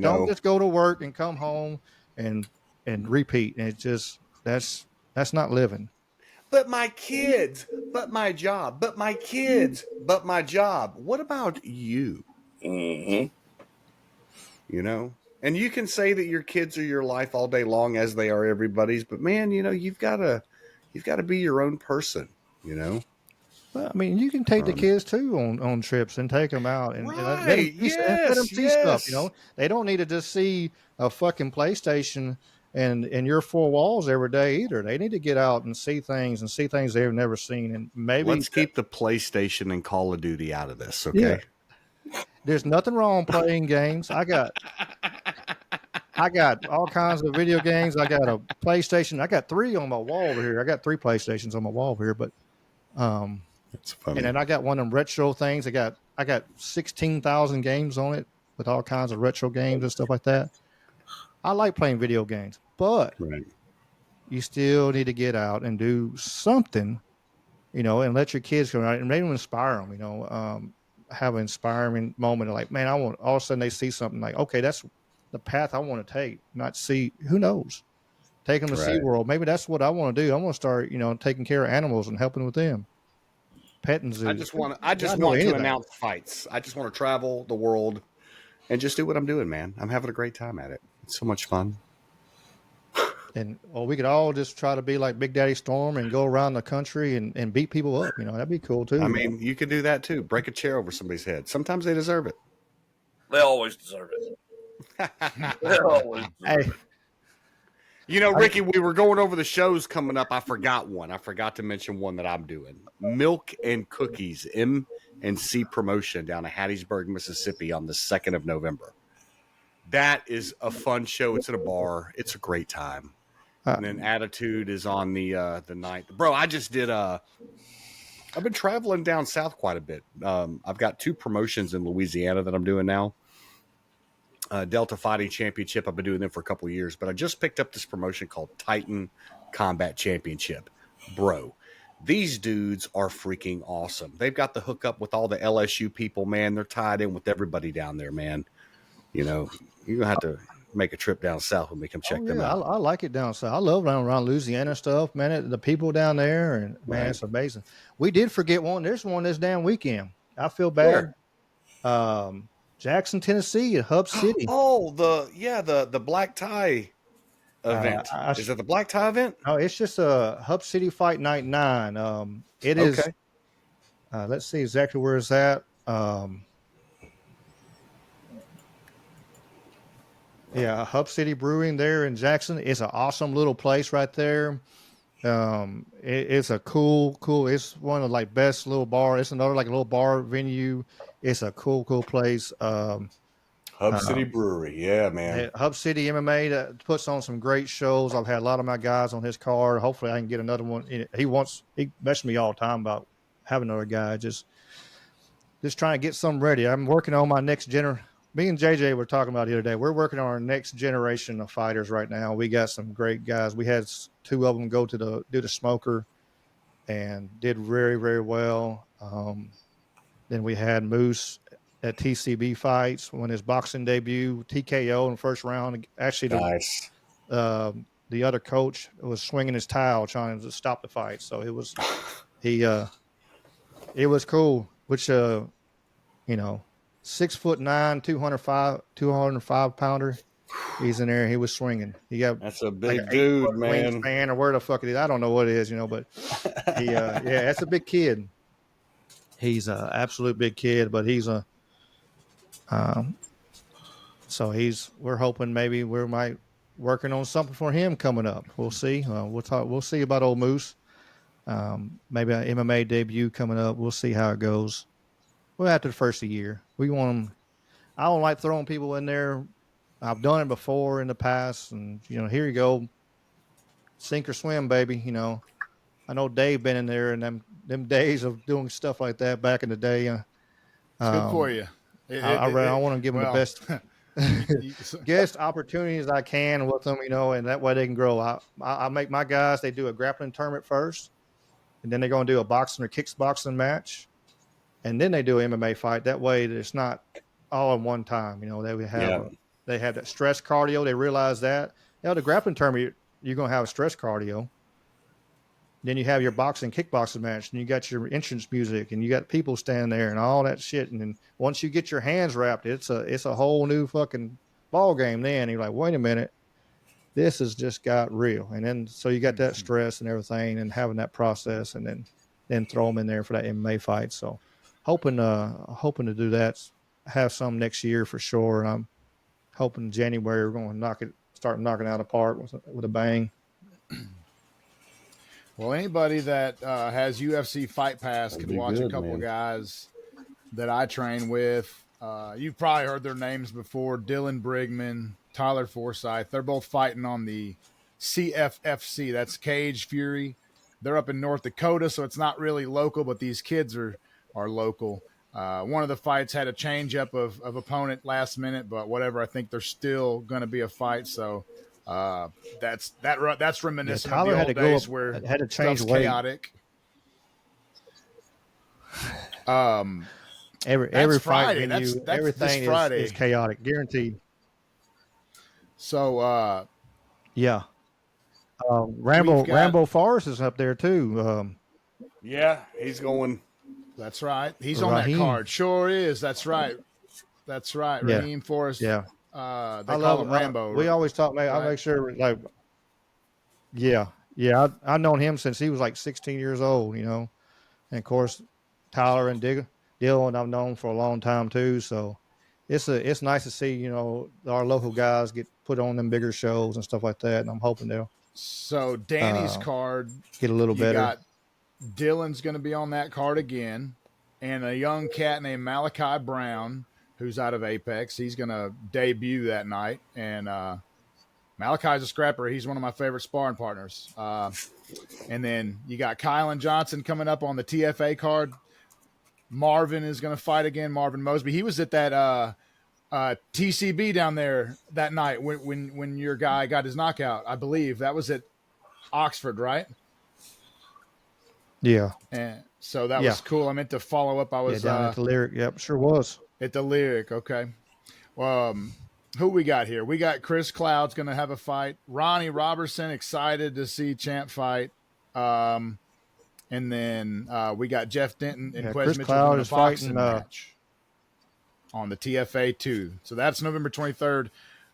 Don't just go to work and come home and repeat. And it's just that's That's not living. But my kids, but my job, but my kids, but my job. What about you? Mm-hmm. You know? And you can say that your kids are your life all day long as they are everybody's, but man, you know, you've got to be your own person, you know? Well, I mean, you can take the kids too on trips and take them out and Right. let them Yes, see stuff. You yes. know, they don't need to just see a fucking PlayStation and your four walls every day either. They need to get out and see things they've never seen. And maybe Let's keep the PlayStation and Call of Duty out of this, yeah, okay? there's nothing wrong playing games. I got all kinds of video games. I got a PlayStation. I got three on my wall over here. I got three PlayStations on my wall over here, but um. That's And funny. then I got one of them retro things. I got 16,000 games on it with all kinds of retro games and stuff like that. I like playing video games, but Right. you still need to get out and do something, you know, and let your kids go out and maybe inspire them, you know, have an inspiring moment of like, man, I want all of a sudden they see something like, okay, that's the path I want to take, not see, who knows, take them to Right. SeaWorld. Maybe that's what I want to do. I want to start, you know, taking care of animals and helping with them, petting zoos. I I just know want to anything. announce fights. I just want to travel the world and just do what I'm doing, man. I'm having a great time at it. It's so much fun. And or we could all just try to be like Big Daddy Storm and go around the country and beat people up. You know, that'd be cool too. I You mean, you could do that too. Break a chair over somebody's head. Sometimes they deserve it. They always deserve it. They always know? deserve Hey, it. You know, Ricky, we were going over the shows coming up. I forgot one. I forgot to mention one that I'm doing. Milk and Cookies, M&C promotion down in Hattiesburg, Mississippi on the 2nd of November. That is a fun show. It's at a bar. It's a great time. And then Attitude is on the night. Bro, I just did I've been traveling down south quite a bit. I've got 2 promotions in Louisiana that I'm doing now. Delta Fighting Championship. I've been doing them for a couple of years, but I just picked up this promotion called Titan Combat Championship. Bro, these dudes are freaking awesome. They've got the hookup with all the LSU people, man. They're tied in with everybody down there, man. You know, you're going to have to make a trip down south when we come check them out. I like it down south. I love around Louisiana stuff, man. The people down there, and man, it's amazing. We did forget one. There's one this damn weekend. I feel bad. Where? Jackson, Tennessee, at Hub City. Oh, the black tie event. Is it the black tie event? No, it's just a Hub City Fight Night 9. It is. Okay. Let's see exactly where it's at. Yeah, Hub City Brewing there in Jackson. It's an awesome little place right there. It's a cool. It's one of the like best little bar. It's another like a little bar venue. It's a cool place. Hub City Brewery. Yeah, man. Hub City MMA that puts on some great shows. I've had a lot of my guys on his card. Hopefully, I can get another one. He messaged me all the time about having another guy. Just trying to get something ready. I'm working on my next generation. Me and JJ were talking about the other day. We're working on our next generation of fighters right now. We got some great guys. We had 2 of them go to do the smoker and did very, very well. Then we had Moose at TCB fights when his boxing debut, TKO in the first round. Actually, nice. The other coach was swinging his towel trying to stop the fight. So it was it was cool. Which 6'9", 205 pounder. He's in there. He was swinging. He got that's a big dude, man. Wingspan or where the fuck it is. I don't know what it is, but he that's a big kid. He's an absolute big kid, but he's a we're hoping maybe we might working on something for him coming up. We'll see. We'll see about old Moose. Maybe an MMA debut coming up. We'll see how it goes. Well, after the first of the year, we want them. I don't like throwing people in there. I've done it before in the past, and here you go, sink or swim, baby. I know Dave been in there and them days of doing stuff like that back in the day. It's good for you. I want to give them the best guest opportunities I can with them, and that way they can grow. I make my guys. They do a grappling tournament first, and then they're going to do a boxing or kickboxing match. And then they do an MMA fight. That way, it's not all in one time. They have that stress cardio. They realize that. The grappling tournament, you're going to have a stress cardio. then you have your boxing, kickboxing match, and you got your entrance music, and you got people standing there and all that shit. And then once you get your hands wrapped, it's a whole new fucking ball game. Then you're like, wait a minute, this has just got real. And then so you got that stress and everything, and having that process, and then throw them in there for that MMA fight. So hoping to do that, have some next year for sure. And I'm hoping January we're going to start knocking out apart with a bang. Well, anybody that has UFC Fight Pass can watch a couple guys that I train with. You've probably heard their names before: Dylan Brigman, Tyler Forsyth. They're both fighting on the CFFC. That's Cage Fury. They're up in North Dakota, so it's not really local, but these kids are local. One of the fights had a change up of opponent last minute, but whatever. I think there's still going to be a fight. So that's reminiscent of the old days where had to change stuff's weight. chaotic. Every Friday. fight venue, everything is chaotic, guaranteed. So yeah, Rambo Forrest is up there too. Yeah, he's going. That's right. He's on that card. Sure is. That's right. That's right. Yeah. Raheem Forrest. Yeah. They call him Rambo. We always talk. Right? I make sure like. Yeah. I've known him since he was like 16 years old. You know, and of course, Tyler and Dylan I've known for a long time too. So it's nice to see our local guys get put on them bigger shows and stuff like that. And I'm hoping they'll. So Danny's card get a little better. Got Dylan's going to be on that card again, and a young cat named Malachi Brown, who's out of Apex. He's going to debut that night, and Malachi's a scrapper. He's one of my favorite sparring partners. And then you got Kylan Johnson coming up on the TFA card. Marvin is going to fight again, Marvin Mosby. He was at that TCB down there that night when your guy got his knockout. I believe that was at Oxford, right? Yeah. And so that was cool. I meant to follow up. I was down at the Lyric. Yep, sure was. At the Lyric, okay. Who we got here? We got Chris Cloud's going to have a fight. Ronnie Robertson, excited to see Champ fight. And then we got Jeff Denton and Quez Mitchell Cloud in a boxing match on the TFA 2. So that's November 23rd.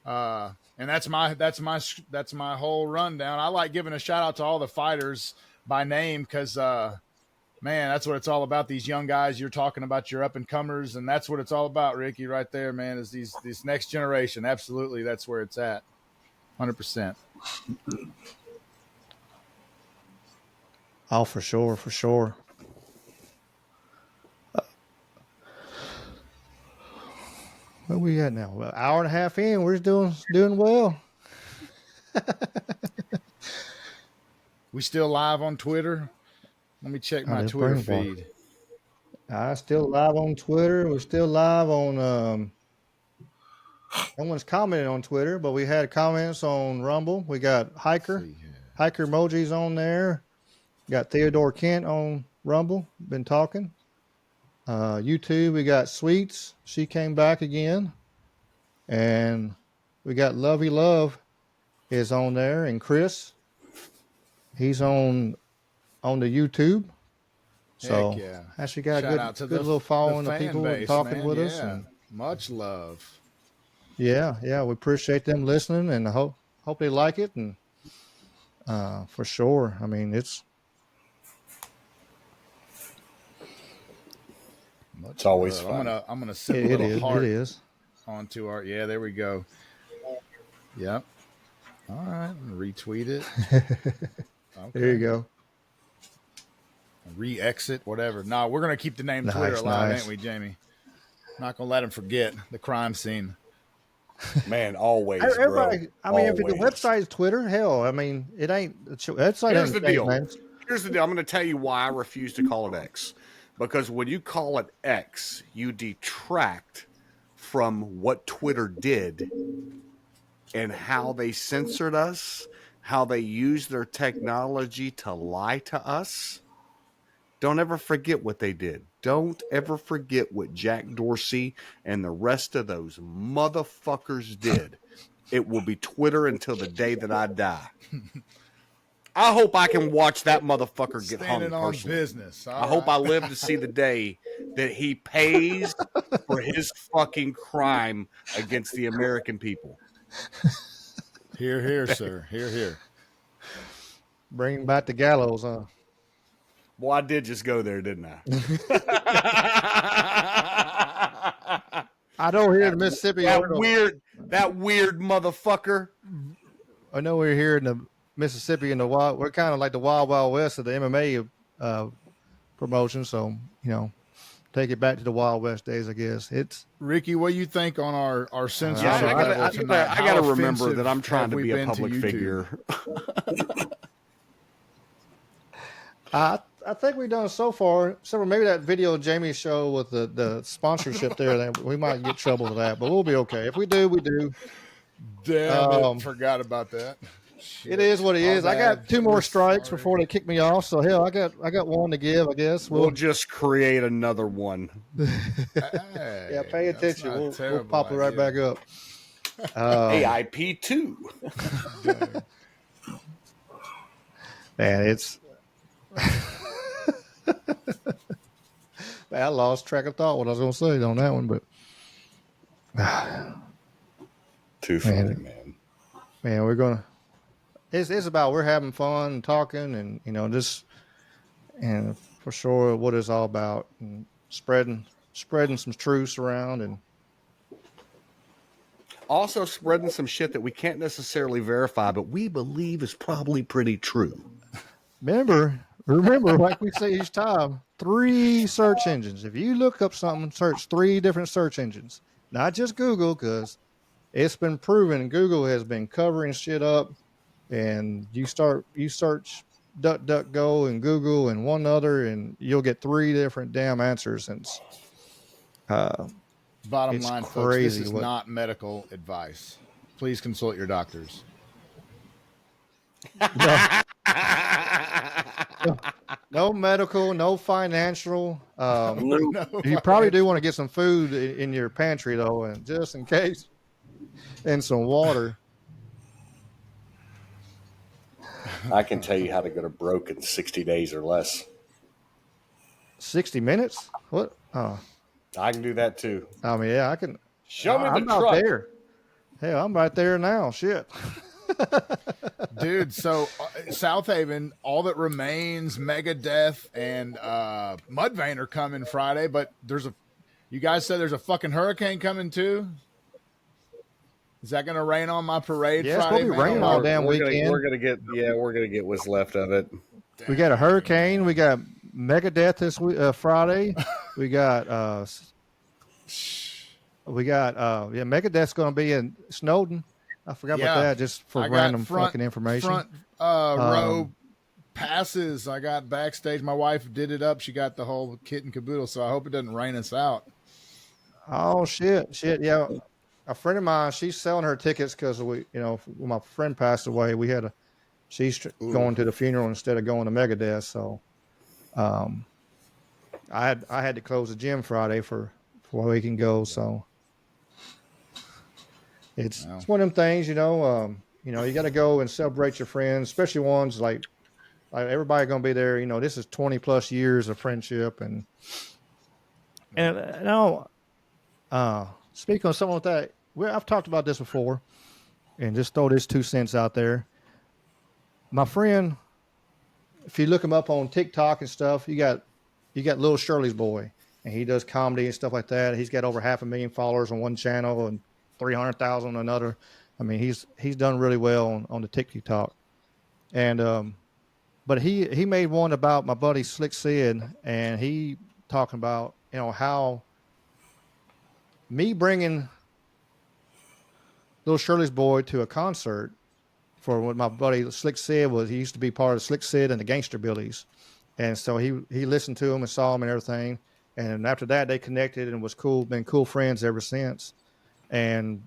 And that's my whole rundown. I like giving a shout out to all the fighters by name because, man, that's what it's all about. These young guys you're talking about, your up and comers, and that's what it's all about, Ricky, right there, man, is these next generation. Absolutely, that's where it's at, 100%. Oh, for sure. Where we at now? Well, hour and a half in, we're doing well. We still live on Twitter? Let me check my Twitter feed. I still live on Twitter. We're still live on. No one's commented on Twitter, but we had comments on Rumble. We got Hiker emojis on there. Got Theodore Kent on Rumble. Been talking. YouTube, we got Sweets. She came back again, and we got Lovey Love is on there, and Chris. He's on the YouTube. So actually got a good little following of people talking with us. And much love. Yeah, we appreciate them listening, and I hope they like it. And for sure, I mean it's always fun. I'm gonna send a little heart it is. Onto our there we go. Yep. All right, retweet it. Okay. There you go. Re-exit, whatever. No, we're going to keep the name Twitter alive, ain't we, Jamie? Not going to let him forget the crime scene. Man, always, everybody, bro. I mean, if the website is Twitter, hell, I mean, it ain't. Website Here's the deal. Here's the deal. I'm going to tell you why I refuse to call it X. Because when you call it X, you detract from what Twitter did and how they censored us, how they used their technology to lie to us. Don't ever forget what they did. Don't ever forget what Jack Dorsey and the rest of those motherfuckers did. It will be Twitter until the day that I die. I hope I can watch that motherfucker get Standing hung on personally. business. I hope I live to see the day that he pays for his fucking crime against the American people. Here, here, sir. Here, here. Bring back the gallows, huh? Well, I did just go there, didn't I? I know here in Mississippi. That weird motherfucker. I know we're here in the Mississippi in the wild. We're kind of like the wild West of the MMA promotion. So take it back to the Wild West days. I guess it's Ricky. What do you think on our censorship I level tonight? I gotta remember that I'm trying to be a public figure. I think we've done so far. So maybe that video Jamie show with the sponsorship there, that we might get trouble with that, but we'll be okay. If we do, we do. Damn it, forgot about that. Shit. It is what it is. I got 2 more strikes before they kick me off. So hell, I got one to give. I guess we'll just create another one. Hey, yeah, pay attention. We'll pop it right back up. A.I.P. 2. Man, it's. Man, I lost track of thought what I was going to say on that one, but too funny, man. Man, we're gonna. It's about we're having fun and talking, and just and for sure what it's all about, and spreading some truths around, and also spreading some shit that we can't necessarily verify, but we believe is probably pretty true. Remember, like we say each time, 3 search engines. If you look up something, search 3 different search engines, not just Google, because it's been proven Google has been covering shit up. And you search DuckDuckGo and Google and one other, and you'll get 3 different damn answers. And bottom line, folks, this is not medical advice. Please consult your doctors. No medical, no financial. You probably do want to get some food in your pantry, though, and just in case, and some water. I can tell you how to go to broke in 60 days or less. 60 minutes? What? Oh. I can do that too. I mean, yeah, I can. Show me the I'm truck. out there. Hell, I'm right there now. Shit. Dude, so South Haven, All That Remains, Megadeth, and Mudvayne are coming Friday, but you guys said there's a fucking hurricane coming too? Is that going to rain on my parade Friday? It's going to be raining all damn weekend. We're going to get what's left of it. We got a hurricane. We got Megadeth this Friday. We got Megadeth's going to be in Snowden. I forgot about that, just for random fucking information. Front row passes. I got backstage. My wife did it up. She got the whole kit and caboodle, so I hope it doesn't rain us out. Oh, shit. Yeah. A friend of mine, she's selling her tickets because when my friend passed away, she's going to the funeral instead of going to Megadeth. So, I had to close the gym Friday for we can go. So, it's one of them things, you got to go and celebrate your friends, especially ones like everybody going to be there. This is 20 plus years of friendship, and speaking of something like that. I've talked about this before, and just throw this 2 cents out there. My friend, if you look him up on TikTok and stuff, you got Little Shirley's boy, and he does comedy and stuff like that. He's got over 500,000 followers on one channel and 300,000 on another. I mean, he's done really well on the TikTok, and but he made one about my buddy Slick Sid, and he talking about how me bringing Little Shirley's boy to a concert for what my buddy Slick Sid was. He used to be part of Slick Sid and the Gangster Billies. And so he listened to him and saw him and everything. And after that, they connected and been cool friends ever since. And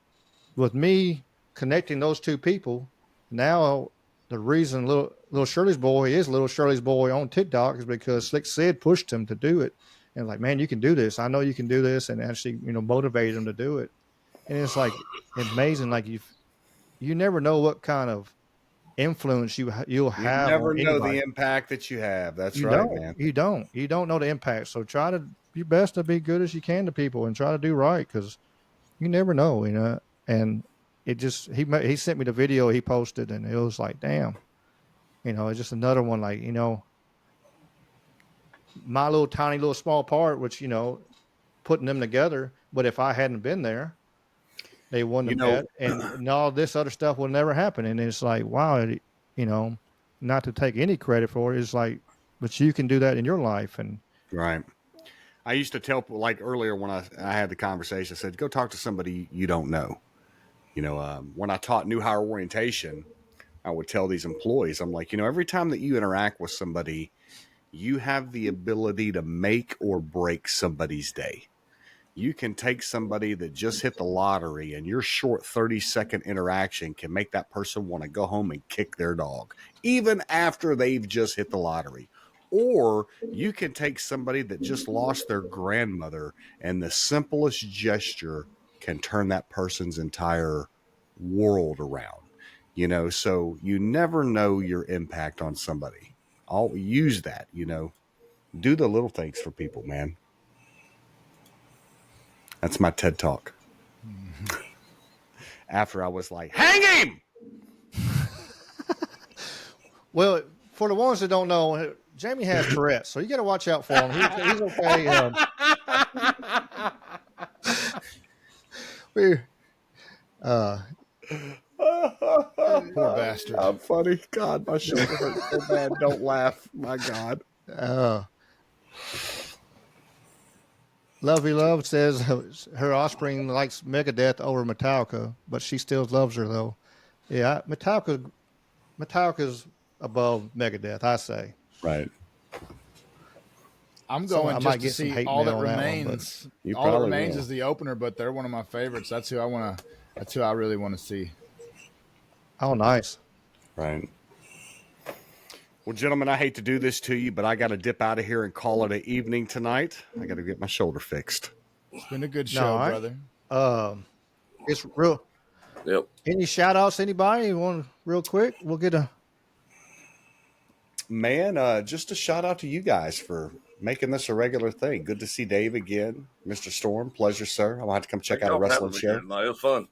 with me connecting those 2 people, now the reason Little Shirley's boy is Little Shirley's boy on TikTok is because Slick Sid pushed him to do it. And like, man, you can do this. I know you can do this. And actually, motivated him to do it. And it's like amazing. Like you never know what kind of influence you'll You have never on know anybody. the impact that you have. That's You right, don't. man. You don't know the impact. So try to your best to be good as you can to people and try to do right, because you never know, you know. And it just he sent me the video he posted, and it was like, damn, you know, it's just another one, like, you know, my little tiny little small part, which, you know, putting them together. But if I hadn't been there, they wouldn't You have know, met, and all this other stuff would never happen. And it's like, wow, you know, not to take any credit for it, it's like, but you can do that in your life. And right. I used to tell, like earlier when I had the conversation, I said, go talk to somebody you don't know. You know, when I taught new hire orientation, I would tell these employees, I'm like, you know, every time that you interact with somebody, you have the ability to make or break somebody's day. You can take somebody that just hit the lottery, and your short 30-second interaction can make that person want to go home and kick their dog, even after they've just hit the lottery. Or you can take somebody that just lost their grandmother, and the simplest gesture can turn that person's entire world around. You know, so you never know your impact on somebody. I'll use that, you know. Do the little things for people, man. That's my TED Talk. After I was like, hang him! well, for the ones that don't know, Jamie has Tourette's, so you got to watch out for him. He's okay. We, Poor bastard. I'm funny. God, my shoulder hurts so bad. Don't laugh. My God. Lovey Love says her offspring likes Megadeth over Metallica, but she still loves her though. Yeah, Metallica's above Megadeth, I say. Right. I'm So going I just might to get some see hate All mail That on that one, but Remains. You All That probably Remains will. is the opener, but they're one of my favorites. That's who I really want to see. oh, nice. Right. Well, gentlemen, I hate to do this to you, but I got to dip out of here and call it an evening tonight. I got to get my shoulder fixed. It's been a good No, show, all right. brother. It's real. Yep. Any shout outs, anybody? You want real quick? We'll get a Man, just a shout out to you guys for making this a regular thing. Good to see Dave again. Mr. Storm, pleasure, sir. I'll have to come check Thank out a y'all for wrestling having me here show. tonight. It was fun.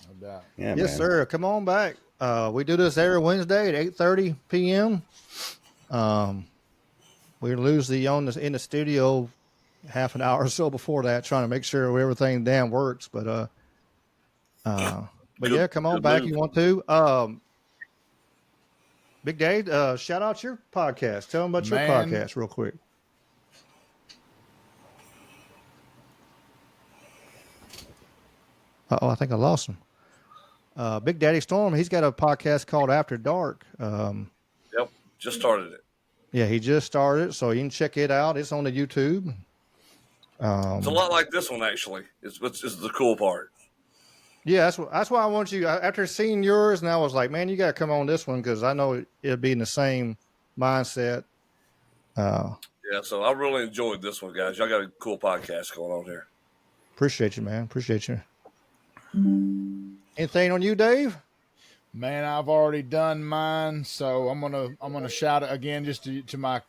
No doubt. Yeah, yes, man. sir. Come on back. We do this every Wednesday at 8:30 p.m. We lose the in the studio half an hour or so before that, trying to make sure everything damn works. But Good, yeah, come on good back. move. You want to? Big Dave, shout out your podcast. Tell them about your podcast real quick. Oh, I think I lost him. Big Daddy Storm, he's got a podcast called After Dark. Yep. Just started it. Yeah, he just started, so you can check it out. It's on the YouTube. It's a lot like this one, actually. It's the cool part. Yeah, that's why I want you. After seeing yours, and I was like, man, you got to come on this one because I know it'll be in the same mindset. Yeah, so I really enjoyed this one, guys. Y'all got a cool podcast going on here. Appreciate you, man. Appreciate you. Anything on you, Dave? Man, I've already done mine, so I'm gonna shout it again just to my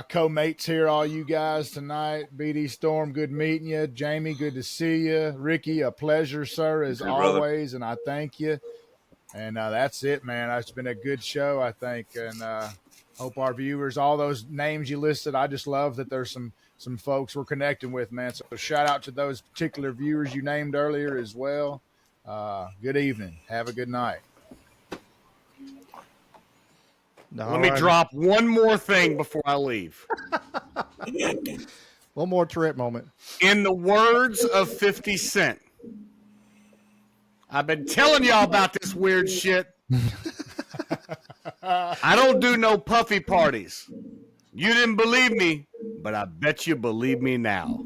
co-mates here, all you guys tonight. BD Storm, good meeting you. Jamie, good to see you. Ricky, a pleasure, sir, as always, and I thank you. And that's it, man. It's been a good show, I think, and hope our viewers, all those names you listed, I just love that there's some folks we're connecting with, man. So shout out to those particular viewers you named earlier as well. Good evening. Have a good night. Let me drop one more thing before I leave. One more Tourette moment. In the words of 50 Cent, I've been telling y'all about this weird shit. I don't do no puffy parties. You didn't believe me, but I bet you believe me now.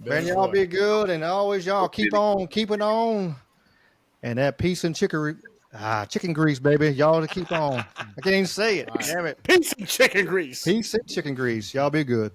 Man, y'all be good, and always y'all keep on keeping on. And that peace and chicken grease, baby. Y'all to keep on. I can't even say it. Damn it. Peace and chicken grease. Peace and chicken grease. Y'all be good.